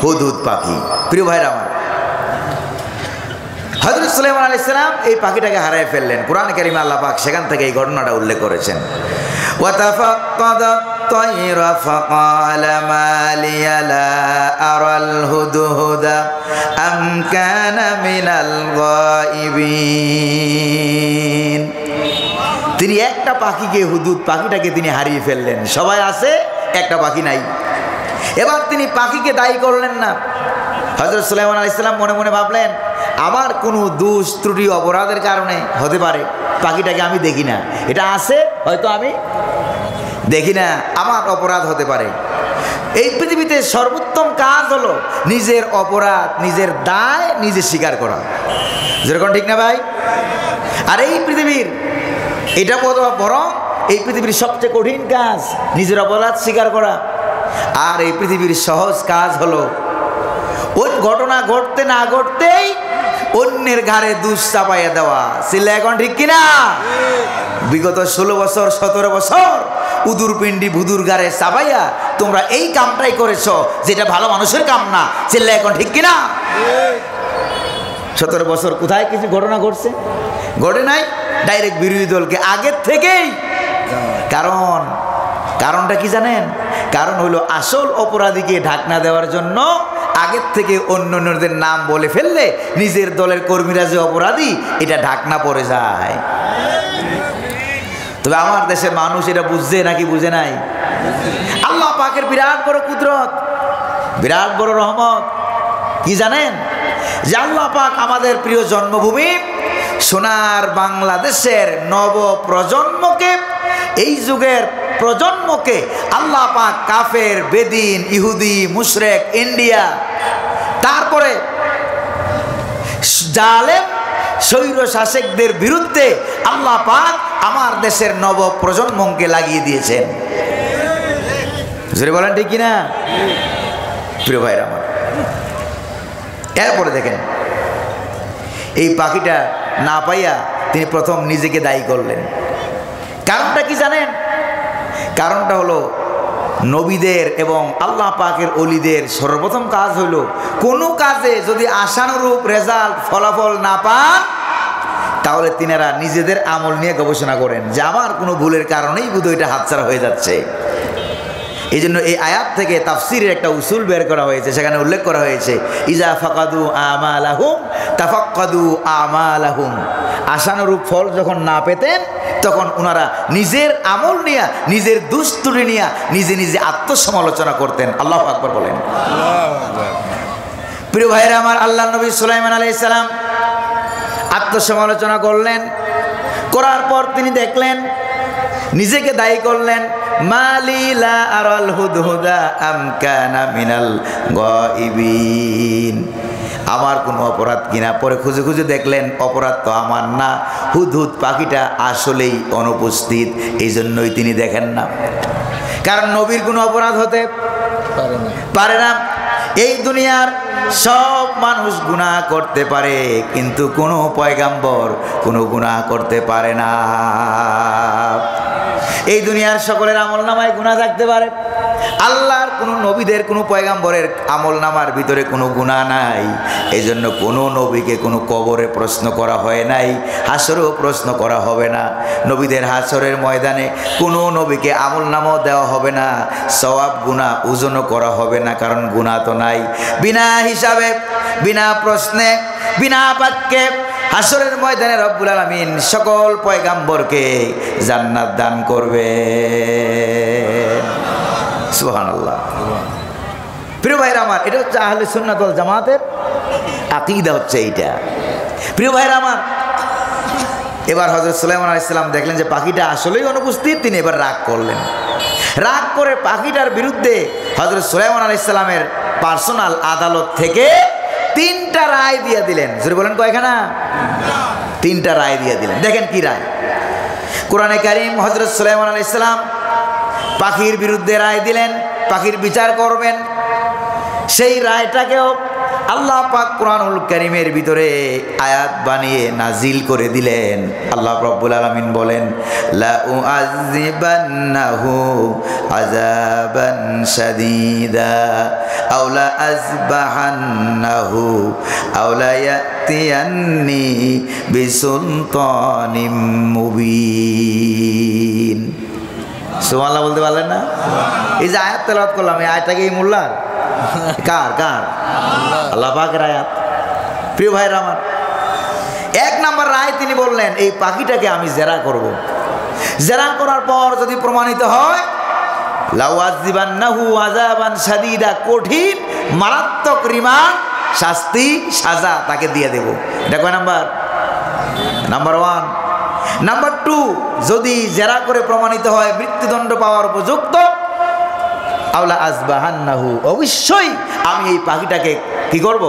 হুদহুদ পাখি। প্রিয় ভাইরা আমার, হযরত সুলাইমান আলাইহিস সালাম এই পাখিটাকে হারিয়ে ফেললেন। কোরআন কারীমে আল্লাহ পাক সেখান থেকে এই ঘটনাটা উল্লেখ করেছেন। ওয়া তাফাক্কাদা তায়রা ফাকালা মা লিয়া লা আরাল হুদহুদা আম কানা মিনাল গায়িবিন। তিনি একটা পাখিকে, হুদহুদ পাখিটাকে তিনি হারিয়ে ফেললেন। সবাই আছে, একটা পাখি নাই। এবার তিনি পাখিকে দায়ী করলেন না। হযরত সুলাইমান আলাইহিস সালাম মনে মনে ভাবলেন, আমার কোনো দোষ ত্রুটি অপরাধের কারণে হতে পারে, পাখিটাকে আমি দেখি না, এটা আছে হয়তো আমি দেখি না, আমার অপরাধ হতে পারে। এই পৃথিবীতে সর্বোত্তম কাজ হলো নিজের অপরাধ, নিজের দায় নিজে স্বীকার করা। যেরকম ঠিক না ভাই? আর এই পৃথিবীর এটা বরং এই পৃথিবীর সবচেয়ে কঠিন কাজ নিজের অপরাধ স্বীকার করা। আর এই পৃথিবীর সহজ কাজ হলো ওই ঘটনা ঘটতে না ঘটতেই অন্যের ঘাড়ে দোষ চাপাইয়া দেওয়া। সিলে এখন ঠিক কিনা? বিগত 16 বছর 17 বছর উদুর পিন্ডি ভুদুর ঘাড়ে চাপাইয়া তোমরা এই কামটাই করেছো, যেটা ভালো মানুষের কাম না। সিলে এখন ঠিক কিনা? 17 বছর কোথায় কিছু ঘটনা ঘটছে? ঘটে নাই। ডাইরেক্ট বিরোধী দলকে আগের থেকেই। কারণটা কি জানেন? কারণ হলো আসল অপরাধীকে ঢাকনা দেওয়ার জন্য আগের থেকে অন্যদের নাম বলে ফেললে নিজের দলের কর্মীরা যে অপরাধী, এটা ঢাকনা পড়ে যায়। তবে আমার দেশের মানুষ এটা বুঝছে নাকি বুঝে নাই? আল্লাহ পাকের বিরাট বড় কুদরত, বিরাট বড় রহমত। কি জানেন? যে আল্লাহ পাক আমাদের প্রিয় জন্মভূমি সোনার বাংলাদেশের নব প্রজন্মকে, এই যুগের প্রজন্মকে আল্লাহ পাক কাফের, বেদিন, ইহুদি, মুশরিক, ইন্ডিয়া, তারপরে জালেম স্বৈর শাসকদের বিরুদ্ধে আল্লাহ পাক আমার দেশের নব প্রজন্মকে লাগিয়ে দিয়েছেন। জোরে বলেন ঠিক কিনা? প্রিয় ভাইরা আমার, এরপরে দেখেন এই পাখিটা না পাইয়া তিনি প্রথম নিজেকে দায়ী করলেন। কারণটা কি জানেন? কারণটা হলো নবীদের এবং আল্লাহ পাকের ওলিদের সর্বপ্রথম কাজ হলো কোনো কাজে যদি আশানুরূপ রেজাল্ট, ফলাফল না পান, তাহলে তিনারা নিজেদের আমল নিয়ে গবেষণা করেন যে আমার কোনো ভুলের কারণেই বোধহয় এটা হাতছাড়া হয়ে যাচ্ছে। এই জন্য এই আয়াত থেকে তাফসিরের একটা উসুল বের করা হয়েছে, সেখানে উল্লেখ করা হয়েছে ইজা ফাকাদু আমালাহুম তাফাক্কাদু আমালাহুম। আশানুরূপ ফল যখন না পেতেন তখন ওনারা নিজের আমল নিয়ে, নিজের দুস্তুরি নিয়ে নিজে নিজে আত্মসমালোচনা করতেন। আল্লাহু আকবার বলেন। প্রিয় ভাইরা আমার, আল্লাহ নবী সুলাইমান আলাইহিস সালাম আত্মসমালোচনা করলেন। করার পর তিনি দেখলেন, নিজেকে দায়ী করলেন, মালিলা আরাল হুদহুদা আম কানা মিনাল গায়িবিন। আমার কোনো অপরাধ কিনা? পরে খুঁজে খুঁজে দেখলেন অপরাধ তো আমার না, হুদহুদ পাখিটা আসলেই অনুপস্থিত, এই জন্যই তিনি দেখেন না। কারণ নবীর কোনো অপরাধ হতে পারে না। এই দুনিয়ার সব মানুষ গুনাহ করতে পারে, কিন্তু কোনো পয়গাম্বর কোনো গুনাহ করতে পারে না। এই দুনিয়ার সকলের আমল নামায় গুনাহ থাকতে পারে, আল্লাহর কোনো নবীদের, কোনো পয়গাম্বরের আমল নামার ভিতরে কোনো গুনাহ নাই। এই জন্য কোনো নবীকে কোনো কবরে প্রশ্ন করা হয় নাই, হাসরেও প্রশ্ন করা হবে না। নবীদের হাসরের ময়দানে কোনো নবীকে আমল নামাও দেওয়া হবে না, সওয়াব গুনাহ ওজনও করা হবে না, কারণ গুনাহ তো নাই। বিনা হিসাবে, বিনা প্রশ্নে, বিনা বাক্যে হাসরের ময়দানে রব্বুল আলামিন সকল পয়গাম্বরকে জান্নাত দান করবে। সুবহানাল্লাহ। প্রিয় ভাইরা আমার, এটা হচ্ছে আহলে সুন্নাত ওয়াল জামাতের আকীদা, হচ্ছে এইটা। প্রিয় ভাইরা আমার, এবার হযরত সুলাইমান আলাইহিস সালাম দেখলেন যে পাখিটা আসলেই অনুপস্থিত। তিনি এবার রাগ করলেন। রাগ করে পাখিটার বিরুদ্ধে হযরত সুলাইমান আলাইহিস সালামের পার্সোনাল আদালত থেকে 3টা রায় দিয়ে দিলেন। জোরে বলেন কয়খানা? 3টা রায় দিয়ে দিলেন। দেখেন কি রায়। কোরআনে কারীম হযরত সুলাইমান আলাইহিস সালাম পাখির বিরুদ্ধে রায় দিলেন, পাখির বিচার করবেন। সেই রায়টাকেও আল্লাহ পাক কোরআনুল কারীমের ভিতরে আয়াত বানিয়ে নাজিল করে দিলেন। আল্লাহ রাব্বুল আলামিন বলেন, লা উআযিবান্নাহু আযাবান শাদীদা আও লা আযবাহান্নাহু আও লা ইয়াতিয়ান্নি বিসুলতানিম মুবিন। সুবহানাল্লাহ বলতে পারলেন না? এই যে আয়াত তেলাওয়াত করলাম, এই আয়াতটা কি মোল্লার? কার? আল্লাহ পাকের আয়াত। প্রিয় ভাইরা আমার, 1 নম্বর রায় তিনি বললেন, এই পাখিটাকে আমি জেরা করব। জেরা করার পর যদি প্রমাণিত হয়, লাউআযিবান্নাহু আযাবান শাদীদা, কঠিন মারাত্মক রিমান্ড, শাস্তি, সাজা তাকে দিয়ে দেব। এটা কয় নাম্বার? নাম্বার 1। নাম্বার 2, যদি জেরা করে প্রমাণিত হয় মৃত্যুদণ্ড পাওয়ার উপযুক্ত, আওলা আযবাহান্নাহু, অবশ্যই আমি এই পাখিটাকে কি করব?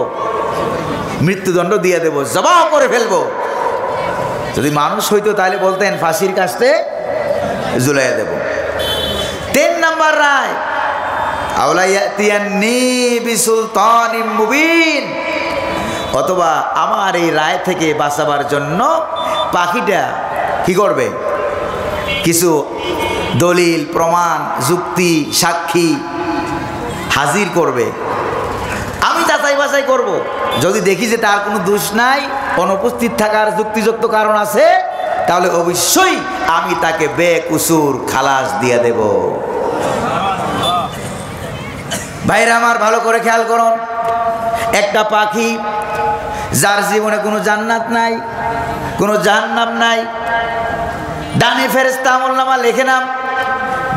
মৃত্যুদণ্ড দিয়ে দেব, জবাহ করে ফেলবো। যদি মানুষ হইতো তাহলে বলতেন ফাঁসির কাস্তে ঝুলাইয়া দেব। 3 নম্বর রায়, আওলা ইয়াতিয়ান্নি বিসুলতানিম মুবিন, অথবা আমার এই রায় থেকে বাঁচাবার জন্য পাখিটা কি করবে? কিছু দলিল, প্রমাণ, যুক্তি, সাক্ষী হাজির করবে। আমি যাচাই বাছাই করব। যদি দেখি যে তার কোনো দোষ নাই, অনুপস্থিত থাকার যুক্তিযুক্ত কারণ আছে, তাহলে অবশ্যই আমি তাকে বেকসুর খালাস দিয়ে দেব। ভাইরা আমার, ভালো করে খেয়াল করুন। একটা পাখি যার জীবনে কোনো জান্নাত নাই, কোনো জাহান্নাম নাই, ডানে ফেরেশতা আমলনামা লেখে না,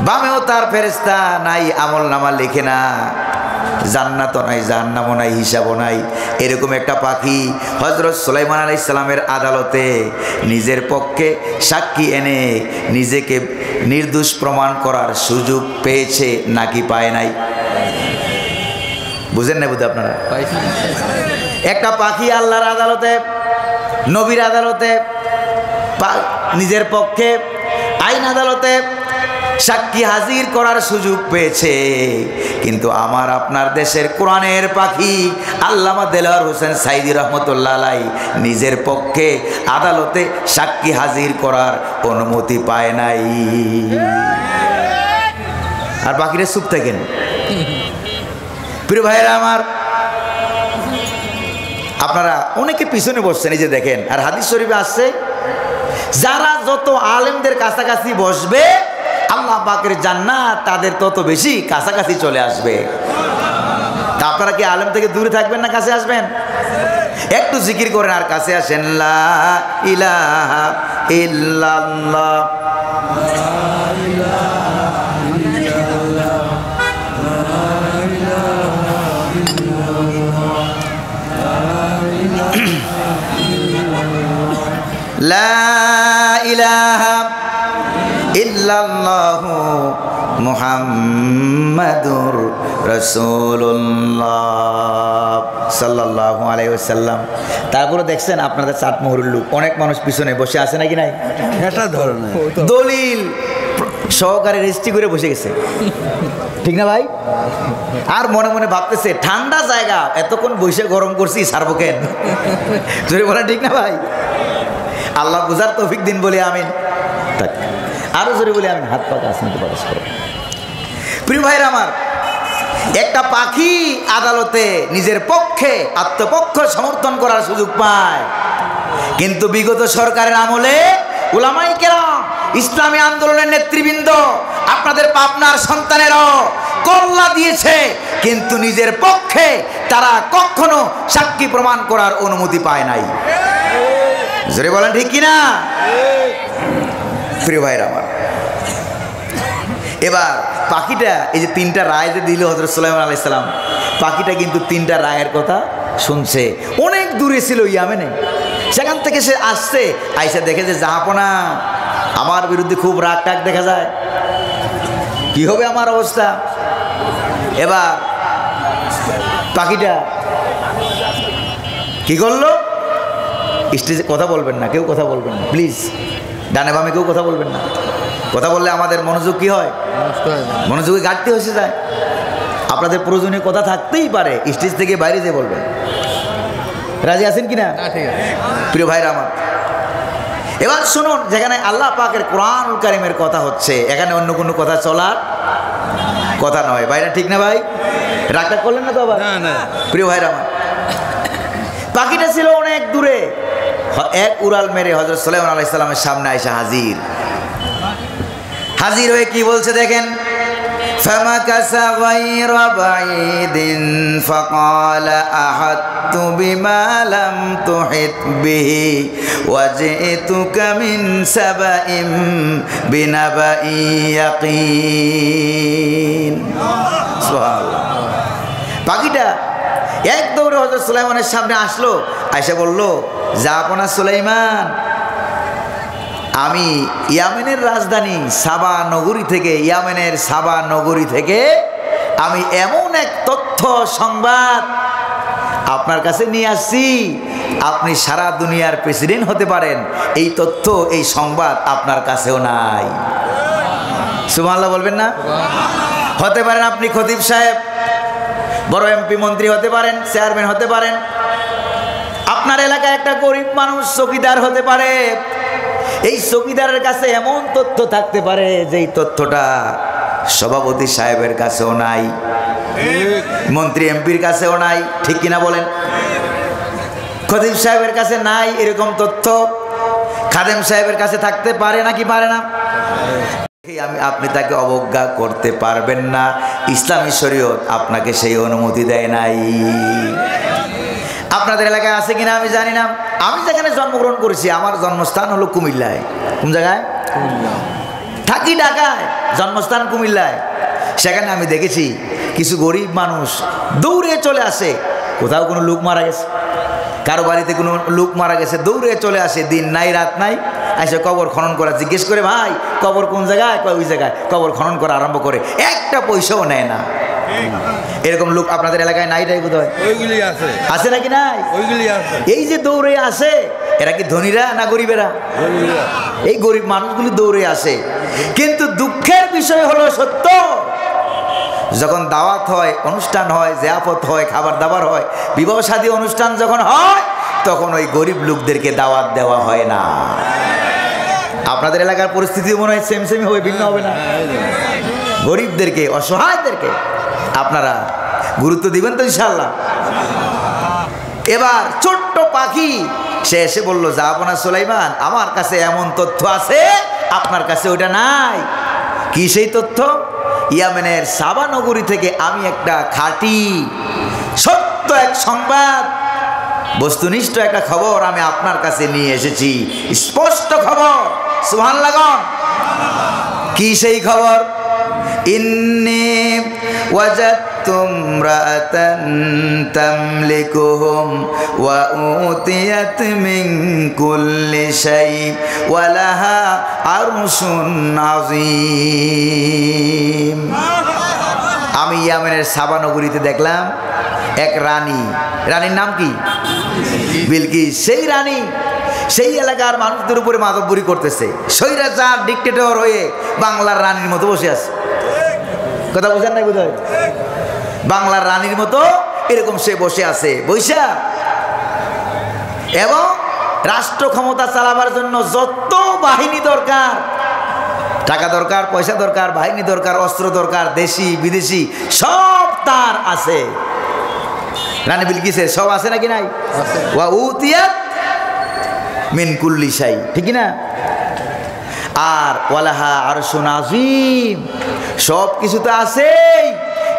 বামেও তার ফেরেশতা নাই, আমলনামা লেখে না। জান্নাতও নাই, জাহান্নামও নাই, হিসাবও নাই। এরকম একটা পাখি হযরত সুলাইমান আলাইহিস সালামের আদালতে নিজের পক্ষে সাক্ষী এনে নিজেকে নির্দোষ প্রমাণ করার সুযোগ পেয়েছে নাকি পায় নাই? বুঝেন না বুঝে আপনারা? একটা পাখি আল্লাহর আদালতে, নবীর আদালতে, নিজের পক্ষে আইন আদালতে সাক্ষী হাজির করার সুযোগ পেয়েছে। কিন্তু আমার আপনার দেশের কোরআনের পাখি আল্লামা দেলোয়ার হোসেন সাইদি রহমতুল্লাহ আলাইহি নিজের পক্ষে আদালতে সাক্ষী হাজির করার অনুমতি পায় নাই। আর বাকিরা চুপ থাকেন। প্রিয় ভাইরা আমার, আপনারা অনেকে পিছনে বসছেন, এই যে দেখেন। আর হাদিস শরীফে আসছে, যারা যত আলেমদের কাছাকাছি বসবে আল্লাহ পাকের জান্নাত তাদের তত বেশি কাছাকাছি চলে আসবে। তা আপনারা কি আলেম থেকে দূরে থাকবেন না কাছে আসবেন? একটু জিকির করেন আর কাছে আসেন। লা ইলাহা ইল্লাল্লাহ, লা ইলাহা ইল্লাল্লাহু মুহাম্মাদুর রাসূলুল্লাহ সাল্লাল্লাহু আলাইহি ওয়াসাল্লাম। তারপরে দেখছেন আপনাদের চাটমোহরের লোক অনেক মানুষ পিছনে বসে আছে নাকি নাই? এটা ধরনের দলিল সহকারে রেজিস্ট্রি করে বসে গেছে, ঠিক না ভাই? আর মনে মনে ভাবতেছে ঠান্ডা জায়গা, এতক্ষণ বসে গরম করছি, ছাড়বো কেন? জোরে বলা ঠিক না ভাই? আল্লাহ বুঝার তৌফিক দিন বলে আমিন। আরো জোরে বলে আমিন। হাত পাকা আসতে পারস করো। প্রিয় ভাইরা আমার, একটা পাখি আদালতে নিজের পক্ষে আত্মপক্ষ সমর্থন করার সুযোগ পায়। কিন্তু বিগত সরকারের আমলে উলামায়ে কেরাম, ইসলামী আন্দোলনের নেতৃবৃন্দ, আপনাদের পাবনার সন্তানেরাও কল্লা দিয়েছে, কিন্তু নিজের পক্ষে তারা কখনো সাক্ষী প্রমাণ করার অনুমতি পায় নাই। জোরে বলেন ঠিক কিনা? প্রিয় ভাইরা আমার, এবার পাখিটা এই যে তিনটা রায় যে দিল হযরত সুলাইমান আলাইহিস সালাম, পাখিটা কিন্তু তিনটা রায়ের কথা শুনছে। অনেক দূরে ছিল ইয়ামেনে, সেখান থেকে সে আসছে, আইসা দেখে যে জাহাপনা আমার বিরুদ্ধে খুব রাগ টাগ দেখা যায়, কি হবে আমার অবস্থা। এবার পাখিটা কি করলো? স্টেজে কথা বলবেন না, কেউ কথা বলবেন না প্লিজ, ডানে বামে কেউ কথা বলবেন না। কথা বললে আমাদের মনোযোগ কি হয়? মনোযোগে ঘাটতি হয়ে যায়। আপনাদের প্রয়োজনীয় কথা থাকতেই পারে, স্টেজ থেকে বাইরে যেয়ে বলবেন। রাজি আছেন কিনা? প্রিয় ভাইরা আমার, এবার শুনুন, যেখানে আল্লাহ পাকের কোরআনুল কারীমের কথা হচ্ছে, এখানে অন্য কোনো কথা চলার কথা নয়। ভাইরা ঠিক না ভাই? রাগটা করলেন না তো আবার? প্রিয় ভাইরা আমার, পাখিটা ছিল অনেক দূরে, এক উড়াল মেরে হযরত সুলাইমান আলাইহিস সালামের সামনে আইসা হাজির। হাজির হয়ে কি বলছে দেখেন, ফামাকাসা গায়রা বাঈদিন ফাকালা আহাত্তু বিমা লাম তুহিত বিহি ওয়াজিতুকা মিন সাবাইম বিনাবাই ইয়াকিন। সুবহানাল্লাহ। পাখিটা এক দৌড়ে হযরত সুলাইমানের সামনে আসলো, আয়েশা বলল, জাহাপনা সুলাইমান, আমি ইয়ামেনের রাজধানী সাবা নগরী থেকে, ইয়ামেনের সাবা নগরী থেকে আমি এমন এক তথ্য সংবাদ আপনার কাছে নিয়ে আসছি, আপনি সারা দুনিয়ার প্রেসিডেন্ট হতে পারেন, এই তথ্য এই সংবাদ আপনার কাছেও নাই। সুবহানাল্লাহ বলবেন না? হতে পারেন আপনি খতিব সাহেব, বড় এমপি মন্ত্রী হতে পারেন, চেয়ারম্যান হতে পারেন, আপনার এলাকায় একটা গরিব মানুষ চৌকিদার হতে পারে, এই চৌকিদারের কাছে এমন তথ্য থাকতে পারে যেই তথ্যটা সভাপতি সাহেবের কাছেও নাই, মন্ত্রী এমপির কাছেও নাই, ঠিক কিনা বলেন? খতিব সাহেবের কাছে নাই এরকম তথ্য, খাদেম সাহেবের কাছে থাকতে পারে নাকি পারে না? আপনি তাকে অবজ্ঞা করতে পারবেন না, ইসলামী শরীয়ত আপনাকে সেই অনুমতি দেয় নাই। আপনাদের এলাকায় আছে কিনা আমি জানি না। আমি যেখানে জন্মগ্রহণ করেছি, আমার জন্মস্থান হলো কুমিল্লায়। কোন জায়গায়? থাকি ঢাকায়, জন্মস্থান কুমিল্লায়। সেখানে আমি দেখেছি কিছু গরিব মানুষ দৌড়ে চলে আসে, কোথাও কোনো লোক মারা গেছে, কারো বাড়িতে কোনো লোক মারা গেছে, দৌড়ে চলে আসে, দিন নাই রাত নাই, এসে কবর খনন করা জিজ্ঞেস করে, ভাই কবর কোন জায়গায়, ওই জায়গায়, কবর খনন করা আরম্ভ করে, একটা পয়সাও নেয় না। এরকম লোক আপনাদের এলাকায় নাই টাই বোধ হয়, আছে নাকি নাই? এই যে দৌড়ে আসে, এরা কি ধনীরা না গরিবেরা? এই গরিব মানুষগুলি দৌড়ে আসে। কিন্তু দুঃখের বিষয় হলো সত্য, যখন দাওয়াত হয়, অনুষ্ঠান হয়, জিয়াফত হয়, খাবার দাবার হয়, বিবাহ শাদী অনুষ্ঠান যখন হয়, তখন ওই গরিব লোকদেরকে দাওয়াত দেওয়া হয় না। আপনাদের এলাকার পরিস্থিতি মনে হয় সেম সেমই হবে, ভিন্ন হবে না? গরিবদেরকে, অসহায়দেরকে আপনারা গুরুত্ব দিবেন তো ইনশাআল্লাহ। এবার ছোট্ট পাখি সে এসে বলল, যাবো না সুলাইমান, আমার কাছে এমন তথ্য আছে আপনার কাছে ওটা নাই। কি সেই তথ্য? ইয়েমেনের সাবা নগরী থেকে আমি একটা খাঁটি সত্য এক সংবাদ, বস্তুনিষ্ঠ একটা খবর আমি আপনার কাছে নিয়ে এসেছি, স্পষ্ট খবর। সুবহানাল্লাহ। কি সেই খবর? ইন্নী ওয়াজাদতু ইমরাআতান তামলিকুহুম ওয়া উতিয়াত মিন কুল্লি শাই ওয়া লাহা আরশুন আযীম। আমি ইয়েমেনের সাবা নগরীতে দেখলাম এক রানী, রানীর নাম কি? বিলকিস। সেই রানী সেই এলাকার মানুষদের উপরে মাতব্বরি করতেছে, স্বৈরাচার ডিক্টেটর হয়ে বাংলার রানীর মতো বসে আছে। কথা বুঝেন নাই বোধহয়? বাংলার রানীর মতো এরকম সে বসে আছে, বৈশা। এবং রাষ্ট্র ক্ষমতা চালাবার জন্য যত বাহিনী দরকার, টাকা দরকার, পয়সা দরকার, বাহিনী দরকার, অস্ত্র দরকার, দেশি বিদেশি সব তার আছে। রানী বিলকিসের সব আছে নাকি নাই? ওয়া উতিয়াত মিন কুল্লি শাই, ঠিক না? আর ওয়ালাহা আরশুন আযীম, সব কিছু তো আছেই,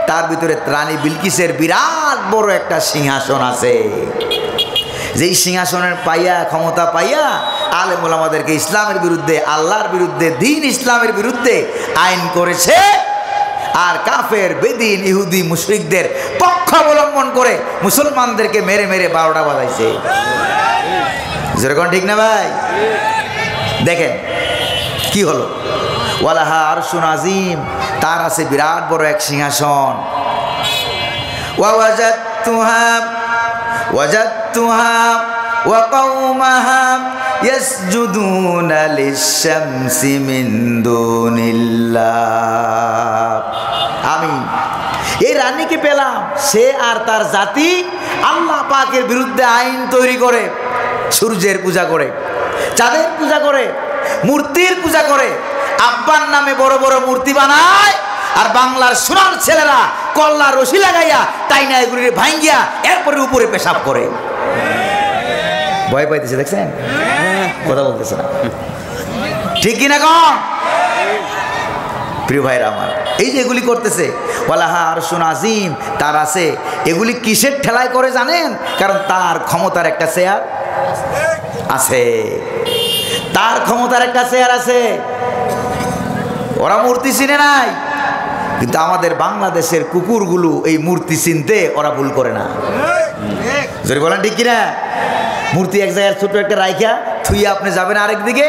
তার ভিতরে রানী বিলকিসের বিরাট বড় একটা সিংহাসন আছে। যেই সিংহাসনের পাইয়া, ক্ষমতা পাইয়া আলেম ওলামাদেরকে ইসলামের বিরুদ্ধে, আল্লাহর বিরুদ্ধে, দ্বীন ইসলামের বিরুদ্ধে আইন করেছে। আর কাফের, বেদিন, ইহুদি, মুশরিকদের পক্ষ অবলম্বন করে মুসলমানদেরকে মেরে মেরে 12টা বাজাইছে। যেরকম ঠিক না ভাই? দেখেন কি হলো, ওয়ালাহা আরশুন আযীম, তার আছে বিরাট বড় এক সিংহাসন। ওয়াজাদতুহা ওয়া কওমাহা ইয়াসজুদুনা লিশ-শামসি মিন দুনিল্লাহ। আমি এই রানীকে পেলাম, সে আর তার জাতি আল্লাহ পাকের বিরুদ্ধে আইন তৈরি করে, সূর্যের পূজা করে, চাঁদের পূজা করে, মূর্তির পূজা করে, আব্বার নামে বড় বড় মূর্তি বানায়। আর বাংলার সোনার ছেলেরা কল্লা রশি লাগাইয়া টাইনা এগুলির ভাঙ্গিয়া এরপরে উপরে পেশাব করে। ভয় পাইতেছে, দেখছেন? কথা বলতেছে না, ঠিক কিনা কন? প্রিয় ভাইরা আমার, এই যে এগুলি করতেছে, ওয়ালাহা আরশুন আযীম, তার আছে। এগুলি কিসের ঠেলায় করে জানেন? কারণ তার ক্ষমতার একটা শেয়ার আছে, তার ক্ষমতার একটা শেয়ার আছে। ওরা মূর্তি চিনে নাই, কিন্তু আমাদের বাংলাদেশের কুকুরগুলো এই মূর্তি চিনতে ওরা ভুল করে না। যদি বলেন ঠিক কিনা? মূর্তি এক জায়গায় ছোট একটা রাইখা থুইয়া আপনি যাবেন আরেক দিকে,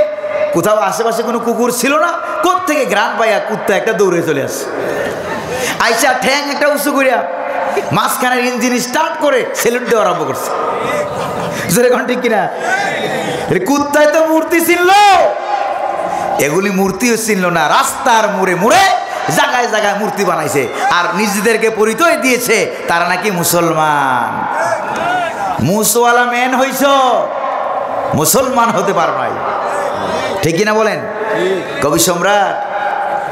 কোথাও আশেপাশে কোনো কুকুর ছিল না, কোত্থেকে গ্রাম পাইয়া কুত্তা একটা দৌড়ে চলে আসে, আইসা ঠ্যাং একটা উঁচু করিয়া মাঝখানের ইঞ্জিন স্টার্ট করে সেলুট দেওয়া আরম্ভ করছে। যেরকম ঠিক কিনা? কুত্তায় তো মূর্তি চিনল, এগুলি মূর্তিও চিনল না, রাস্তার মোড়ে মোড়ে জায়গায় জায়গায় মূর্তি বানাইছে আর নিজেদেরকে পরিচয় দিয়েছে তারা নাকি মুসলমান। মুসওয়ালা মেন হইছ, মুসলমান হতে পারো নাই, ঠিক কিনা বলেন? কবি সম্রাট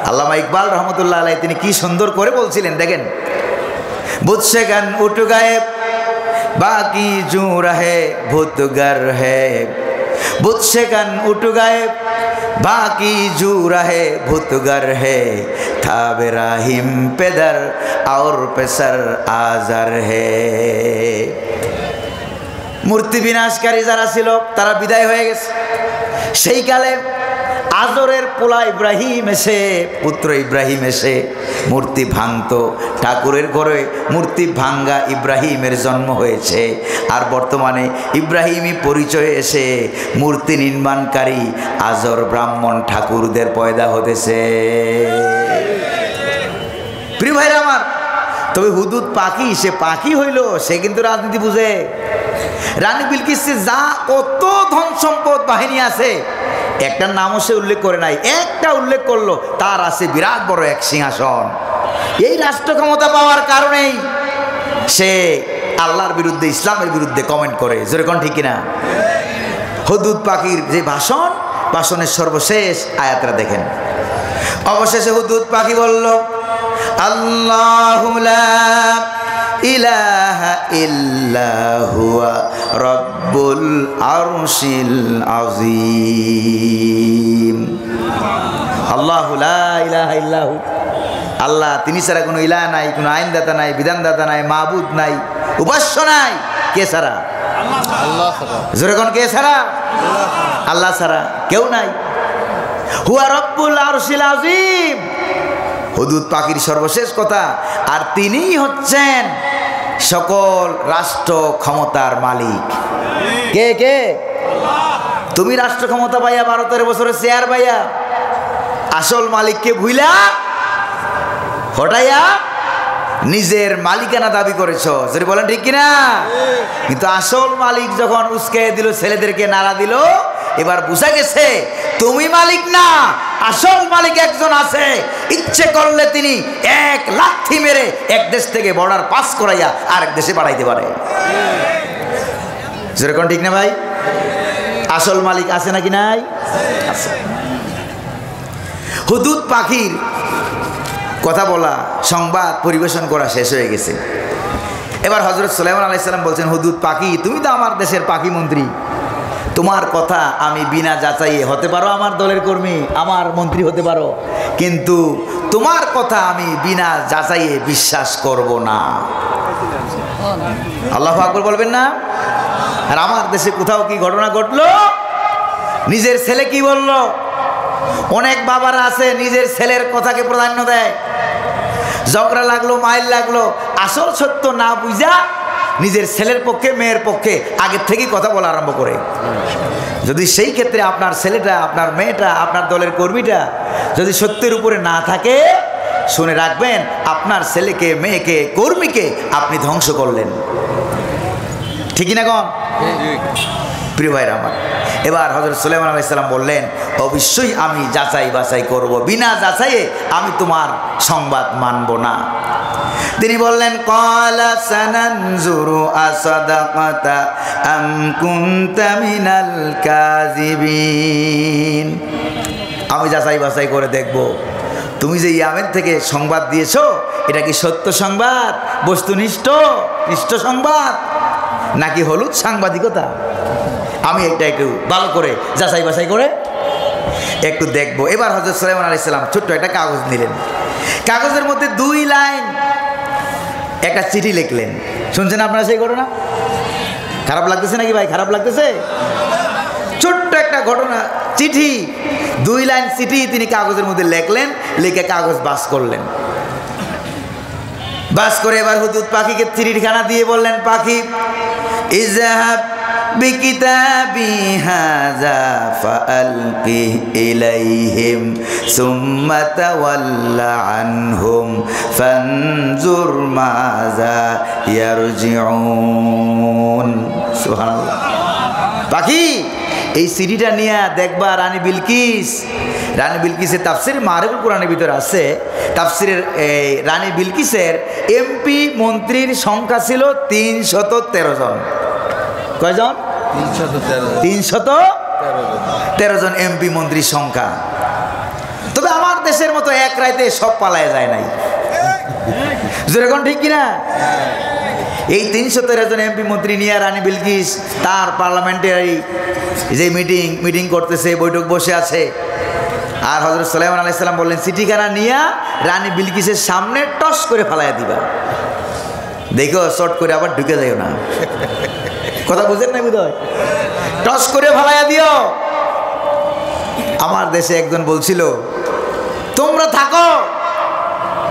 আল্লামা ইকবাল রহমতুল্লাহ আলাইহি তিনি কি সুন্দর করে বলছিলেন, দেখেন। বুঝছে গান উঠ গায়ে বাকি জু রহে ভূতগর হে, বুঝছে গান উঠ গায়ে বাকি জু রহে ভূতগর হে, था बेराहिम पेदर और पेसर आजर है। মূর্তি বিনাশকারী যারা ছিল তারা বিদায় হয়ে গেছে। সেই কালে আজরের পোলা ইব্রাহিম এসে, পুত্র ইব্রাহিম এসে মূর্তি ভাঙত। ঠাকুরের ঘরে মূর্তি ভাঙ্গা ইব্রাহিমের জন্ম হয়েছে। আর বর্তমানে ইব্রাহিমী পরিচয়ে এসে মূর্তি নির্মাণকারী আজর ব্রাহ্মণ ঠাকুরদের পয়দা হতেছে। প্রিয় ভাইরা আমার, তবে হুদুদ পাখি, সে পাখি হইল, সে কিন্তু রাজনীতি বুঝে। রানী বিলকিসের যা কত ধন সম্পদ বাহিনী আছে, একটা নামও সে উল্লেখ করে নাই, একটা উল্লেখ করলো তার আছে বিরাট বড় এক সিংহাসন। এই রাষ্ট্র ক্ষমতা পাওয়ার কারণেই সে আল্লাহর বিরুদ্ধে, ইসলামের বিরুদ্ধে কমেন্ট করে। যেরকম ঠিক কিনা? হুদুদ পাখির যে ভাষণ, ভাষণের সর্বশেষ আয়াতটা দেখেন। অবশেষে হুদুদ পাখি বলল, আল্লাহু লা ইলাহা ইল্লা হুয়া রব্বুল আরশিল আযীম। আল্লাহু লা ইলাহা ইল্লা হু, আল্লাহ তিনি ছাড়া কোনো ইলাহ নাই, কোনো আইনদাতা নাই, বিধানদাতা নাই, মাবুদ নাই, উপাস্য নাই। কে ছাড়া? আল্লাহ ছাড়া। জোরে কোন কে ছাড়া? আল্লাহ ছাড়া কেউ নাই। হুয়া রব্বুল আরশিল আযীম, হুদুদ পাখির সর্বশেষ কথা। আর তিনিই হচ্ছেন সকল রাষ্ট্র ক্ষমতার মালিক। কে কে? তুমি রাষ্ট্র ক্ষমতা পাইয়া 12-13 বছরের চেয়ার পাইয়া আসল মালিককে ভুইলা হটাইয়া নিজের মালিকানা দাবি করেছ। যদি বলেন ঠিক কিনা? কিন্তু আসল মালিক যখন উস্কে দিল, ছেলেদেরকে নাড়া দিল, এবার বুঝা গেছে তুমি মালিক না, আসল মালিক একজন আছে। ইচ্ছে করলে তিনি 1 লাথি মেরে এক দেশ থেকে বর্ডার পাস করাইয়া আরেক দেশে পাঠাইতে পারে। যেরকম ঠিক না ভাই? আসল মালিক আছে নাকি নাই? আছে। হুদুদ পাখির কথা বলা, সংবাদ পরিবেশন করা শেষ হয়ে গেছে। এবার হযরত সুলাইমান আলাইহিস সালাম বলছেন, হুদুদ পাখি, তুমি তো আমার দেশের পাখি মন্ত্রী, তোমার কথা আমি বিনা যাচাইয়ে, হতে পারো আমার দলের কর্মী, আমার মন্ত্রী হতে পারো, কিন্তু তোমার কথা আমি বিনা যাচাইয়ে বিশ্বাস করব না। আল্লাহু আকবার বলবেন না? আর আমার দেশে কোথাও কি ঘটনা ঘটলো? নিজের ছেলে কি বলল? অনেক বাবারা আছে নিজের ছেলের কথাকে প্রাধান্য দেয়। ঝগড়া লাগলো, মাইল লাগলো, আসল সত্য না বুঝা নিজের ছেলের পক্ষে, মেয়ের পক্ষে আগের থেকেই কথা বলা আরম্ভ করে। যদি সেই ক্ষেত্রে আপনার ছেলেটা, আপনার মেয়েটা, আপনার দলের কর্মীটা যদি সত্যের উপরে না থাকে, শুনে রাখবেন আপনার ছেলেকে, মেয়েকে, কর্মীকে আপনি ধ্বংস করলেন। ঠিকই না কন? প্রিয় ভাইরা আমার, এবার হযরত সুলাইমান আলাইহিস সালাম বললেন, অবশ্যই আমি যাচাই বাছাই করব, বিনা যাচাইয়ে আমি তোমার সংবাদ মানব না। তিনি বললেন, ক্বালা সানানজুরু আসাদাকাতা আম কুনতা মিনাল কাযিবিন। আমি যাচাই বাছাই করে দেখব তুমি যে ইয়ামেন থেকে সংবাদ দিয়েছো, এটা কি সত্য সংবাদ, বস্তুনিষ্ঠ সংবাদ, নাকি হলুদ সাংবাদিকতা। আমি এটা একটু ভালো করে যাচাই বাছাই করে একটু দেখব। এবার হযরত সুলাইমান আলাইহিস সালাম ছোট্ট একটা কাগজ নিলেন, কাগজের মধ্যে 2 লাইন একটা চিঠি লিখলেন। শুনছেন আপনারা সেই ঘটনা? খারাপ লাগতেছে নাকি ভাই? খারাপ লাগতেছে? ছোট্ট একটা ঘটনা, চিঠি, 2 লাইন চিঠি তিনি কাগজের মধ্যে লিখলেন, লিখে কাগজ বাস করলেন। বাস করে এবার হুদুদ পাখিকে চিঠিখানা দিয়ে বললেন, পাখি, ইযহাব বিকিতাবি হাযা ফাআলকি ইলাইহিম সুম্মা তাওয়াল্লা আনহুম ফানজুর মাযা ইয়ারজিউন। সুবহানাল্লাহ। পাখি, এই সিডিটা নিয়ে দেখবা রানী বিলকিসের তাফসির মারিফুল কোরআনের ভিতরে আছে, তাফসিরের রানী বিলকিসের এমপি মন্ত্রীর সংখ্যা ছিল 313 জন। কয়জন? 313 জন এমপি মন্ত্রীর সংখ্যা। তবে আমার দেশের মতো এক রাইতে সব পালায় যায় নাই। যেরকম ঠিক কিনা? এই 313 জন এমপি মন্ত্রী নিয়ে রানী বিলকিস তার পার্লামেন্টারি যে মিটিং করতেছে, বৈঠক বসে আছে। আর হযরত সুলাইমান আলাইহিস সালাম বললেন, চিঠিখানা নিয়ে রানী বিলকিসের সামনে টস করে ফালাইয়া দিবা, দেখো শর্ট করে আবার ঢুকে যাইও না। কথা বুঝেন না বোধহয়? টস করে ফালাইয়া দিও। আমার দেশে একজন বলছিল, তোমরা থাকো,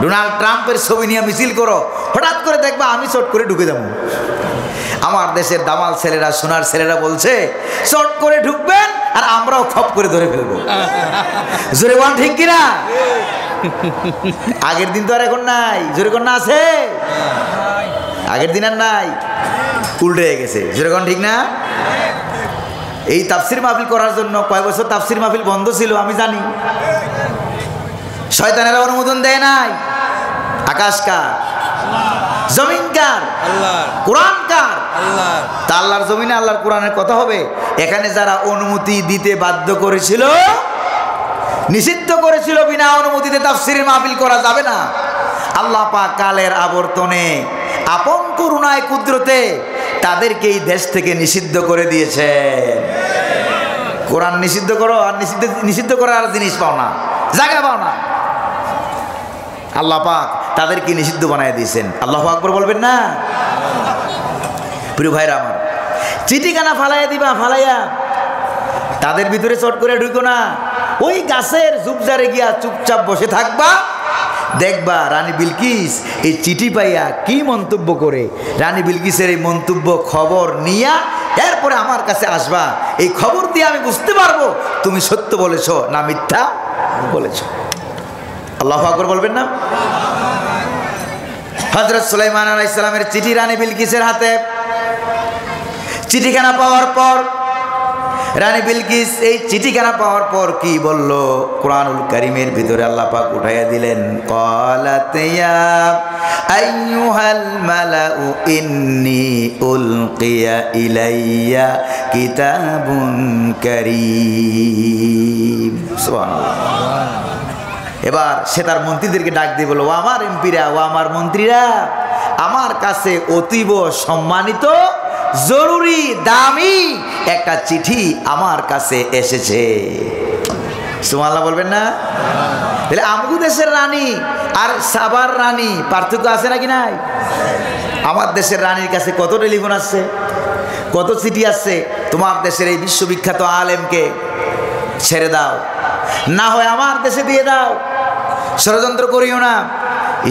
ডোনাল্ড ট্রাম্পের ছবি নিয়ে মিছিল করো, হঠাৎ করে দেখবা আমি চট করে ঢুকে যাবো। আমার দেশের দামাল ছেলেরা, সোনার ছেলেরা বলছে চট করে ঢুকবেন আর আমরাও খপ করে ধরে ফেলবো। জোরে বল ঠিক কিনা? আগের দিন তো আর এখন নাই। জোরে কন্যা আছে? আগের দিন আর নাই, উল্টে হয়ে গেছে। জোরে কোন ঠিক না? এই তাফসির মাহফিল করার জন্য কয় বছর তাফসির মাহফিল বন্ধ ছিল আমি জানি। শয়তানেরা অনুমোদন দেয় নাই। আকাশ কার? জমিন কার? আল্লাহর। কোরআন কার? আল্লাহর। তা আল্লাহর জমিনে আল্লাহর কোরআনের কথা হবে। এখানে যারা অনুমতি দিতে বাধ্য করেছিল, নিষিদ্ধ করেছিল, বিনা অনুমতিতে তাফসিরের মাহফিল করা যাবে না, আল্লাহ পাক কালের আবর্তনে আপন করুণায় কুদরতে তাদেরকে এই দেশ থেকে নিষিদ্ধ করে দিয়েছে। কোরআন নিষিদ্ধ করো আর নিষিদ্ধ করার জিনিস পাও না, জায়গা পাও না। আল্লাহ পাক তাদেরকে নিষিদ্ধ বানায় দিয়েছেন। আল্লাহু আকবার বলবেন না? প্রিয় ভাইরা আমার, চিঠিখানা ফালাইয়া দিবা, ফালাইয়া তাদের ভিতরে চট করে ঢুকো না। ওই গাছের ঝুপঝাড়ে গিয়া চুপচাপ বসে থাকবা, দেখবা রানী বিলকিস এই চিঠি পাইয়া কি মন্তব্য করে। রানী বিলকিসের এই মন্তব্য খবর নিয়া এরপরে আমার কাছে আসবা। এই খবর দিয়ে আমি বুঝতে পারবো তুমি সত্য বলেছো না মিথ্যা বলেছো। আল্লাহু আকবার বলবেন না? হযরত সুলাইমান আলাইহিস সালামের চিঠি রানী বিলকিসের হাতে। চিঠিখানা পাওয়ার পর রানী বিলকিস এই চিঠিখানা পাওয়ার পর কি বলল? কোরআনুল কারীমের ভিতরে আল্লাহ পাক উঠাইয়া দিলেন, ক্বালাত ইয়া আইয়ুহাল মালাউ ইন্নী উলকিয়া ইলাইয়া কিতাবুন কারীম। সুবহানাল্লাহ। এবার সে তার মন্ত্রীদেরকে ডাক দিয়ে বলল, ও আমার এমপিরা, ও আমার মন্ত্রীরা, আমার কাছে অতীব সম্মানিত, জরুরি, দামি একটা চিঠি আমার কাছে এসেছে। সুবহানাল্লাহ বলবেন না? তাহলে আমগু দেশের রানী আর সাবার রানী পার্থক্য আছে নাকি নাই? আমার দেশের রানীর কাছে কত টেলিফোন আসছে, কত চিঠি আসছে। তোমার দেশের এই বিশ্ববিখ্যাত আলেমকে ছেড়ে দাও, না হয় আমার দেশে দিয়ে দাও। ষড়যন্ত্র করিও না।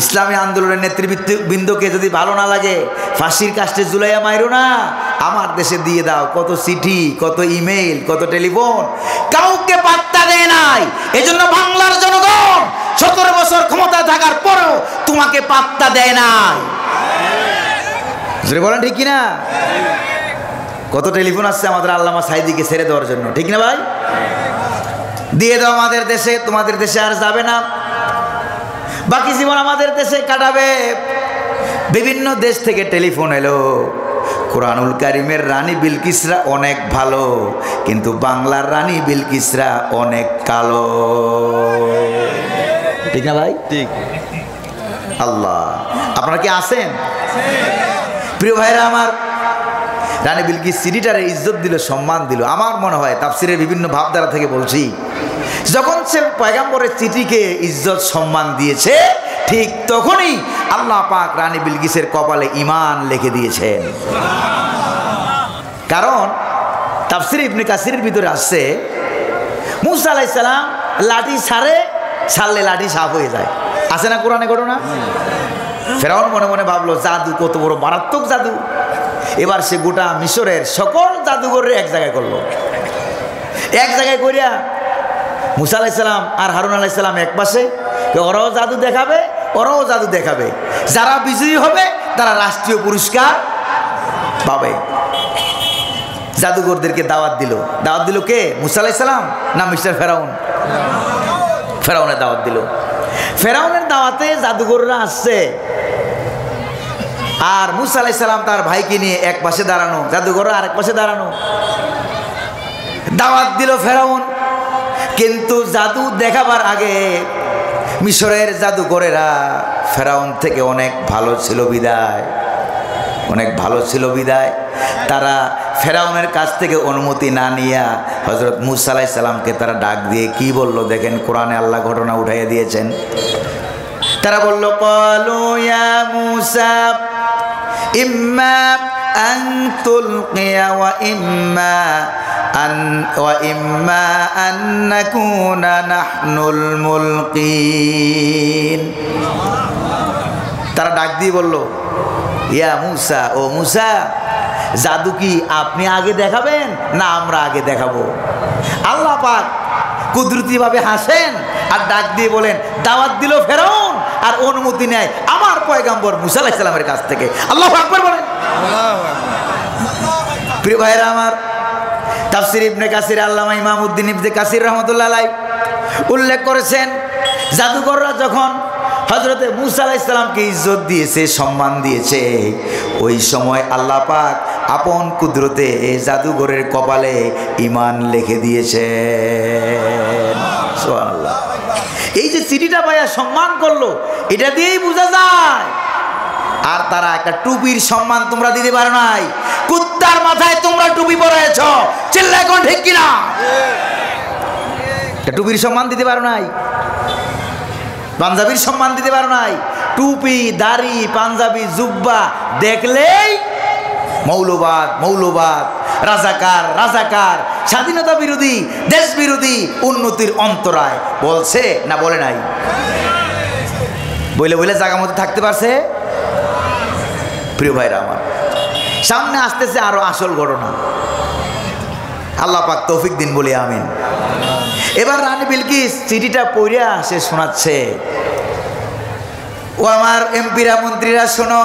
ইসলামী আন্দোলনের নেতৃবৃন্দকে যদি ভালো না লাগে ফাঁসির কাস্টে ঝুলাইয়া মাইরো না, আমার দেশে দিয়ে দাও। কত চিঠি, কত ইমেইল, কত টেলিফোন, কাউকে পাত্তা দেয় নাই। এজন্য বাংলার জনগণ 17 বছর ক্ষমতায় থাকার পরেও তোমাকে পাত্তা দেয় নাই। বলেন ঠিক কিনা? কত টেলিফোন আসছে আমাদের আল্লামা সাইদিকে ছেড়ে দেওয়ার জন্য, ঠিক না ভাই? দিয়ে দাও আমাদের দেশে, তোমাদের দেশে আর যাবে না, বাকি জীবন আমাদের দেশে কাটাবে। বিভিন্ন দেশ থেকে টেলিফোন এলো, কোরআনুল কারীমের রানী বিলকিসরা অনেক ভালো, কিন্তু বাংলার রানী বিলকিসরা অনেক কালো, ঠিক না ভাই? ঠিক। আল্লাহ, আপনারা কি আছেন? প্রিয় ভাইরা আমার, রানী বিলকিস চিঠিটারে ইজ্জত দিল, সম্মান দিল। আমার মনে হয় তাফসিরের বিভিন্ন ভাবধারা থেকে বলছি, যখন সে পয়গম্বরের চিঠিকে ইজ্জত সম্মান দিয়েছে, ঠিক তখনই আল্লাহ পাক রানী বিলকিসের কপালে ঈমান লিখে দিয়েছেন। কারণ তাফসির ইবনে কাসিরের ভিতরে আসছে, মুসা আলাইহিস সালাম লাঠি ছাড়লে লাঠি সাফ হয়ে যায়। আছে না কোরআনে ঘটনা? ফেরাউন মনে মনে ভাবলো, জাদু কত বড় মারাত্মক জাদু। এবার সে গোটা মিশরের সকল জাদুঘরের এক জায়গায় করলো। এক জায়গায় করিয়া মুসা আলাইহিস সালাম আর হারুন আলাইহিস সালাম এক পাশে, ওরাও জাদু দেখাবে, ওরাও জাদু দেখাবে। যারা বিজয়ী হবে তারা রাষ্ট্রীয় পুরস্কার পাবে। জাদুঘরদেরকে দাওয়াত দিল। দাওয়াত দিল কে? মুসা আলাইহিস সালাম না মিস্টার ফেরাউন? ফেরাউনের দাওয়াত দিল। ফেরাউনের দাওয়াতে জাদুঘররা আসছে, আর মুসা আলাইহিস সালাম তার ভাইকে নিয়ে এক পাশে দাঁড়ানো, জাদুঘররা আরেক পাশে দাঁড়ানো। দাওয়াত দিল ফেরাউন, কিন্তু জাদু দেখাবার আগে মিশরের জাদুঘরেরা ফেরাউন থেকে অনেক ভালো ছিল বিদায়, তারা ফেরাউনের কাছ থেকে অনুমতি না নিয়ে হযরত মুসা আলাইহিস সালামকে তারা ডাক দিয়ে কি বলল দেখেন, কোরআনে আল্লাহ ঘটনা উঠাইয়া দিয়েছেন। তারা বলল, ক্বালু ইয়া মুসা ইম্মা আন তুলকিয়া ওয়া ইম্মা আন নাকুনা নাহনুল মুলকিন। তারা ডাক দিয়ে বলল, ইয়া মুসা, ও মুসা, জাদু কি আপনি আগে দেখাবেন না আমরা আগে দেখাবো? আল্লাহ পাক কুদরতিভাবে হাসেন আর ডাক দিয়ে বলেন, দাওয়াত দিল ফেরাউন আর অনুমতি নেয় আমার পয়গম্বর মুসা আলাইহিস সালামের কাছ থেকে। আল্লাহু আকবার বলেন। প্রিয় ভাইরা আমার, তাফসীর ইবনে কাসির আল্লামা ইমামউদ্দিন ইবনে কাসির রাহমাতুল্লাহ আলাইহি উল্লেখ করেছেন, জাদুকররা যখন হযরতে মুসা আলাইহিস সালামকে ইজ্জত দিয়েছে, সম্মান দিয়েছে, ওই সময় আল্লাহ পাক আপন কুদরতে জাদুঘরের কপালে ঈমান লিখে দিয়েছেন। সুবহানাল্লাহ। এই যে চিঠিটা পাইয়া সম্মান করলো, এটা দিয়েই বোঝা যায়। আর তারা একটা টুপির সম্মান তোমরা দিতে পারো নাই, কুত্তার মাথায় তোমরা টুপি পরাইছো, চিল্লায় কোন ঠিক কিনা? টুপির সম্মান দিতে পারো নাই, পাঞ্জাবির সম্মান দিতে পারো নাই। টুপি, দাড়ি, পাঞ্জাবি, জুব্বা দেখলেই মৌলবাদ, মৌলবাদ, রাজাকার, রাজাকার, স্বাধীনতা বিরোধী, দেশ বিরোধী, উন্নতির অন্তরায় বলছে না বলে নাই? বলে বলে জায়গা মতো থাকতে পারছে? প্রিয় ভাইরা আমার, সামনে আসতেছে আরো আসল ঘটনা। আল্লাহ পাক তৌফিক দিন বলি আমিন। এবার রানী বিলকিস চিঠিটা পড়িয়া সে শোনাচ্ছে, ও আমার এমপিরা, মন্ত্রীরা শোনো,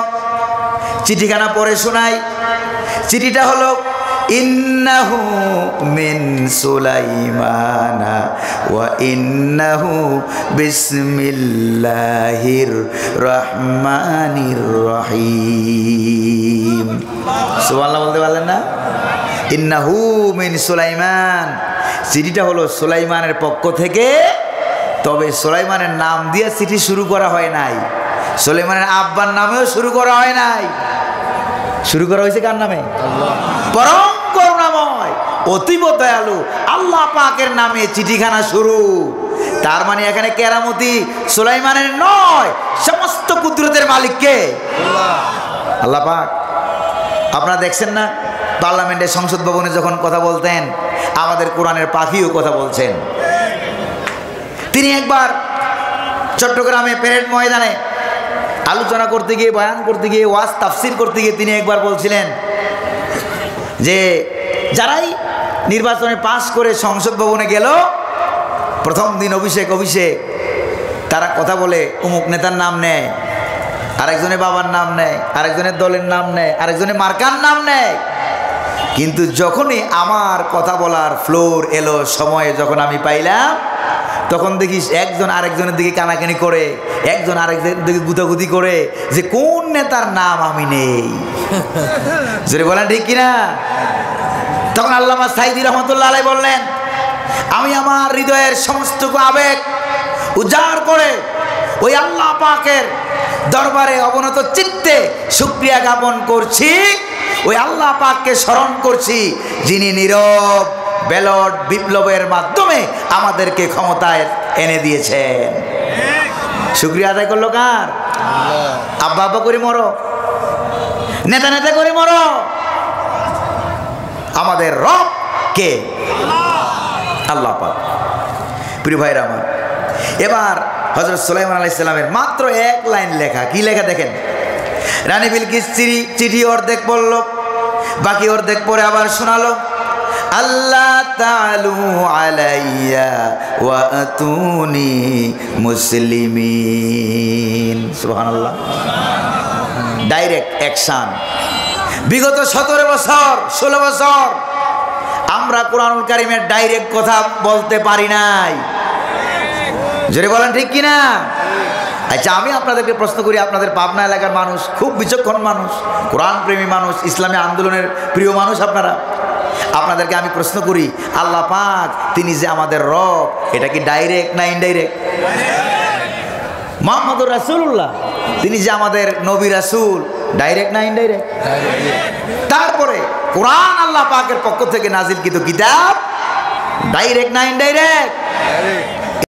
চিঠিখানা পড়ে শোনাই। চিঠিটা হলো, ইন্নাহু মিন সুলাইমানা ওয়া ইন্নাহু বিসমিল্লাহির রহমানির রহিম। সুবহানাল্লাহ বলতে পারলেন না? ইন্নাহু মিন সুলাইমান, চিঠিটা হলো সুলাইমানের পক্ষ থেকে। তবে সুলাইমানের নাম দিয়ে চিঠি শুরু করা হয় নাই, সুলাইমানের আব্বার নামেও শুরু করা হয় নাই। শুরু করা হয়েছে কার নামে? পরম করুণাময়, অতীব দয়ালু আল্লাহ পাকের নামে চিঠিখানা শুরু। তার মানে এখানে কেরামতি সুলাইমানের নয়, সমস্ত কুদরতের মালিককে আল্লাহ পাক। আপনারা দেখছেন না, পার্লামেন্টের সংসদ ভবনে যখন কথা বলতেন, আমাদের কোরআনের পাখিও কথা বলছেন। তিনি একবার চট্টগ্রামে প্যারেড ময়দানে আলোচনা করতে গিয়ে, বয়ান করতে গিয়ে, ওয়াজ তাফসির করতে গিয়ে তিনি একবার বলছিলেন যে যারাই নির্বাচনে পাশ করে সংসদ ভবনে গেল, প্রথম দিন অভিষেক তারা কথা বলে অমুক নেতার নাম নেয়, আরেকজনের বাবার নাম নেয়, আরেকজনের দলের নাম নেয়, আরেকজনের মার্কার নাম নেয়। কিন্তু যখনই আমার কথা বলার ফ্লোর এলো, সময়ে যখন আমি পাইলাম, তখন দেখিস একজন আরেকজনের দিকে কানাকানি করে, একজন আরেকজনের দিকে গুতাগুতি করে যে কোন নেতার নাম আমি নেই। যদি বলেন ঠিক কিনা? তখন আল্লামা সাইদি রহমতুল্লাহ আলাইহি বললেন, আমি আমার হৃদয়ের সমস্ত আবেগ উজাড় করে ওই আল্লাহ পাকের দরবারে অবনত চিত্তে শুকরিয়া জ্ঞাপন করছি, ওই আল্লাহ পাককে স্মরণ করছি, যিনি নীরব ব্যালট বিপ্লবের মাধ্যমে আমাদেরকে ক্ষমতায় এনে দিয়েছেন। শুকরিয়া আদায় করলো কার? আব্বা আব্বা করে মরো, নেতা নেতা করে মরো, আমাদের রব কে? আল্লাহ পাক। প্রিয় ভাইরা আমার, এবার হযরত সুলাইমান আলাইহিস সালামের মাত্র এক লাইন লেখা। কি লেখা দেখেন? রানী বিলকিস চিঠি অর্ধেক পড়ল, বাকি অর্ধেক পরে আবার শোনালো, আল্লাহ তাআলু আলাইয়া ওয়া আতুনি মুসলিমিন। সুবহানাল্লাহ। Direct action. বিগত 17 বছর 16 বছর আমরা কোরআনুল কারীমের ডাইরেক্ট কথা বলতে পারি নাই। জোরে বলেন ঠিক কিনা? আচ্ছা, আমি আপনাদেরকে প্রশ্ন করি, আপনাদের পাবনা এলাকার মানুষ, খুব বিচক্ষণ মানুষ, কোরআন প্রেমী মানুষ, ইসলামী আন্দোলনের প্রিয় মানুষ আপনারা, আপনাদেরকে আমি প্রশ্ন করি, আল্লাহ পাক তিনি যে আমাদের রব, এটা কি ডাইরেক্ট না ইনডাইরেক্ট? মুহাম্মদুর রাসূলুল্লাহ তিনি যে আমাদের নবী রাসূল, ডাইরেক্ট না ইনডাইরেক্ট? তারপরে কোরআন আল্লাহ পাকের পক্ষ থেকে নাজিলকৃত কিতাব, ডাইরেক্ট না ইনডাইরেক্ট?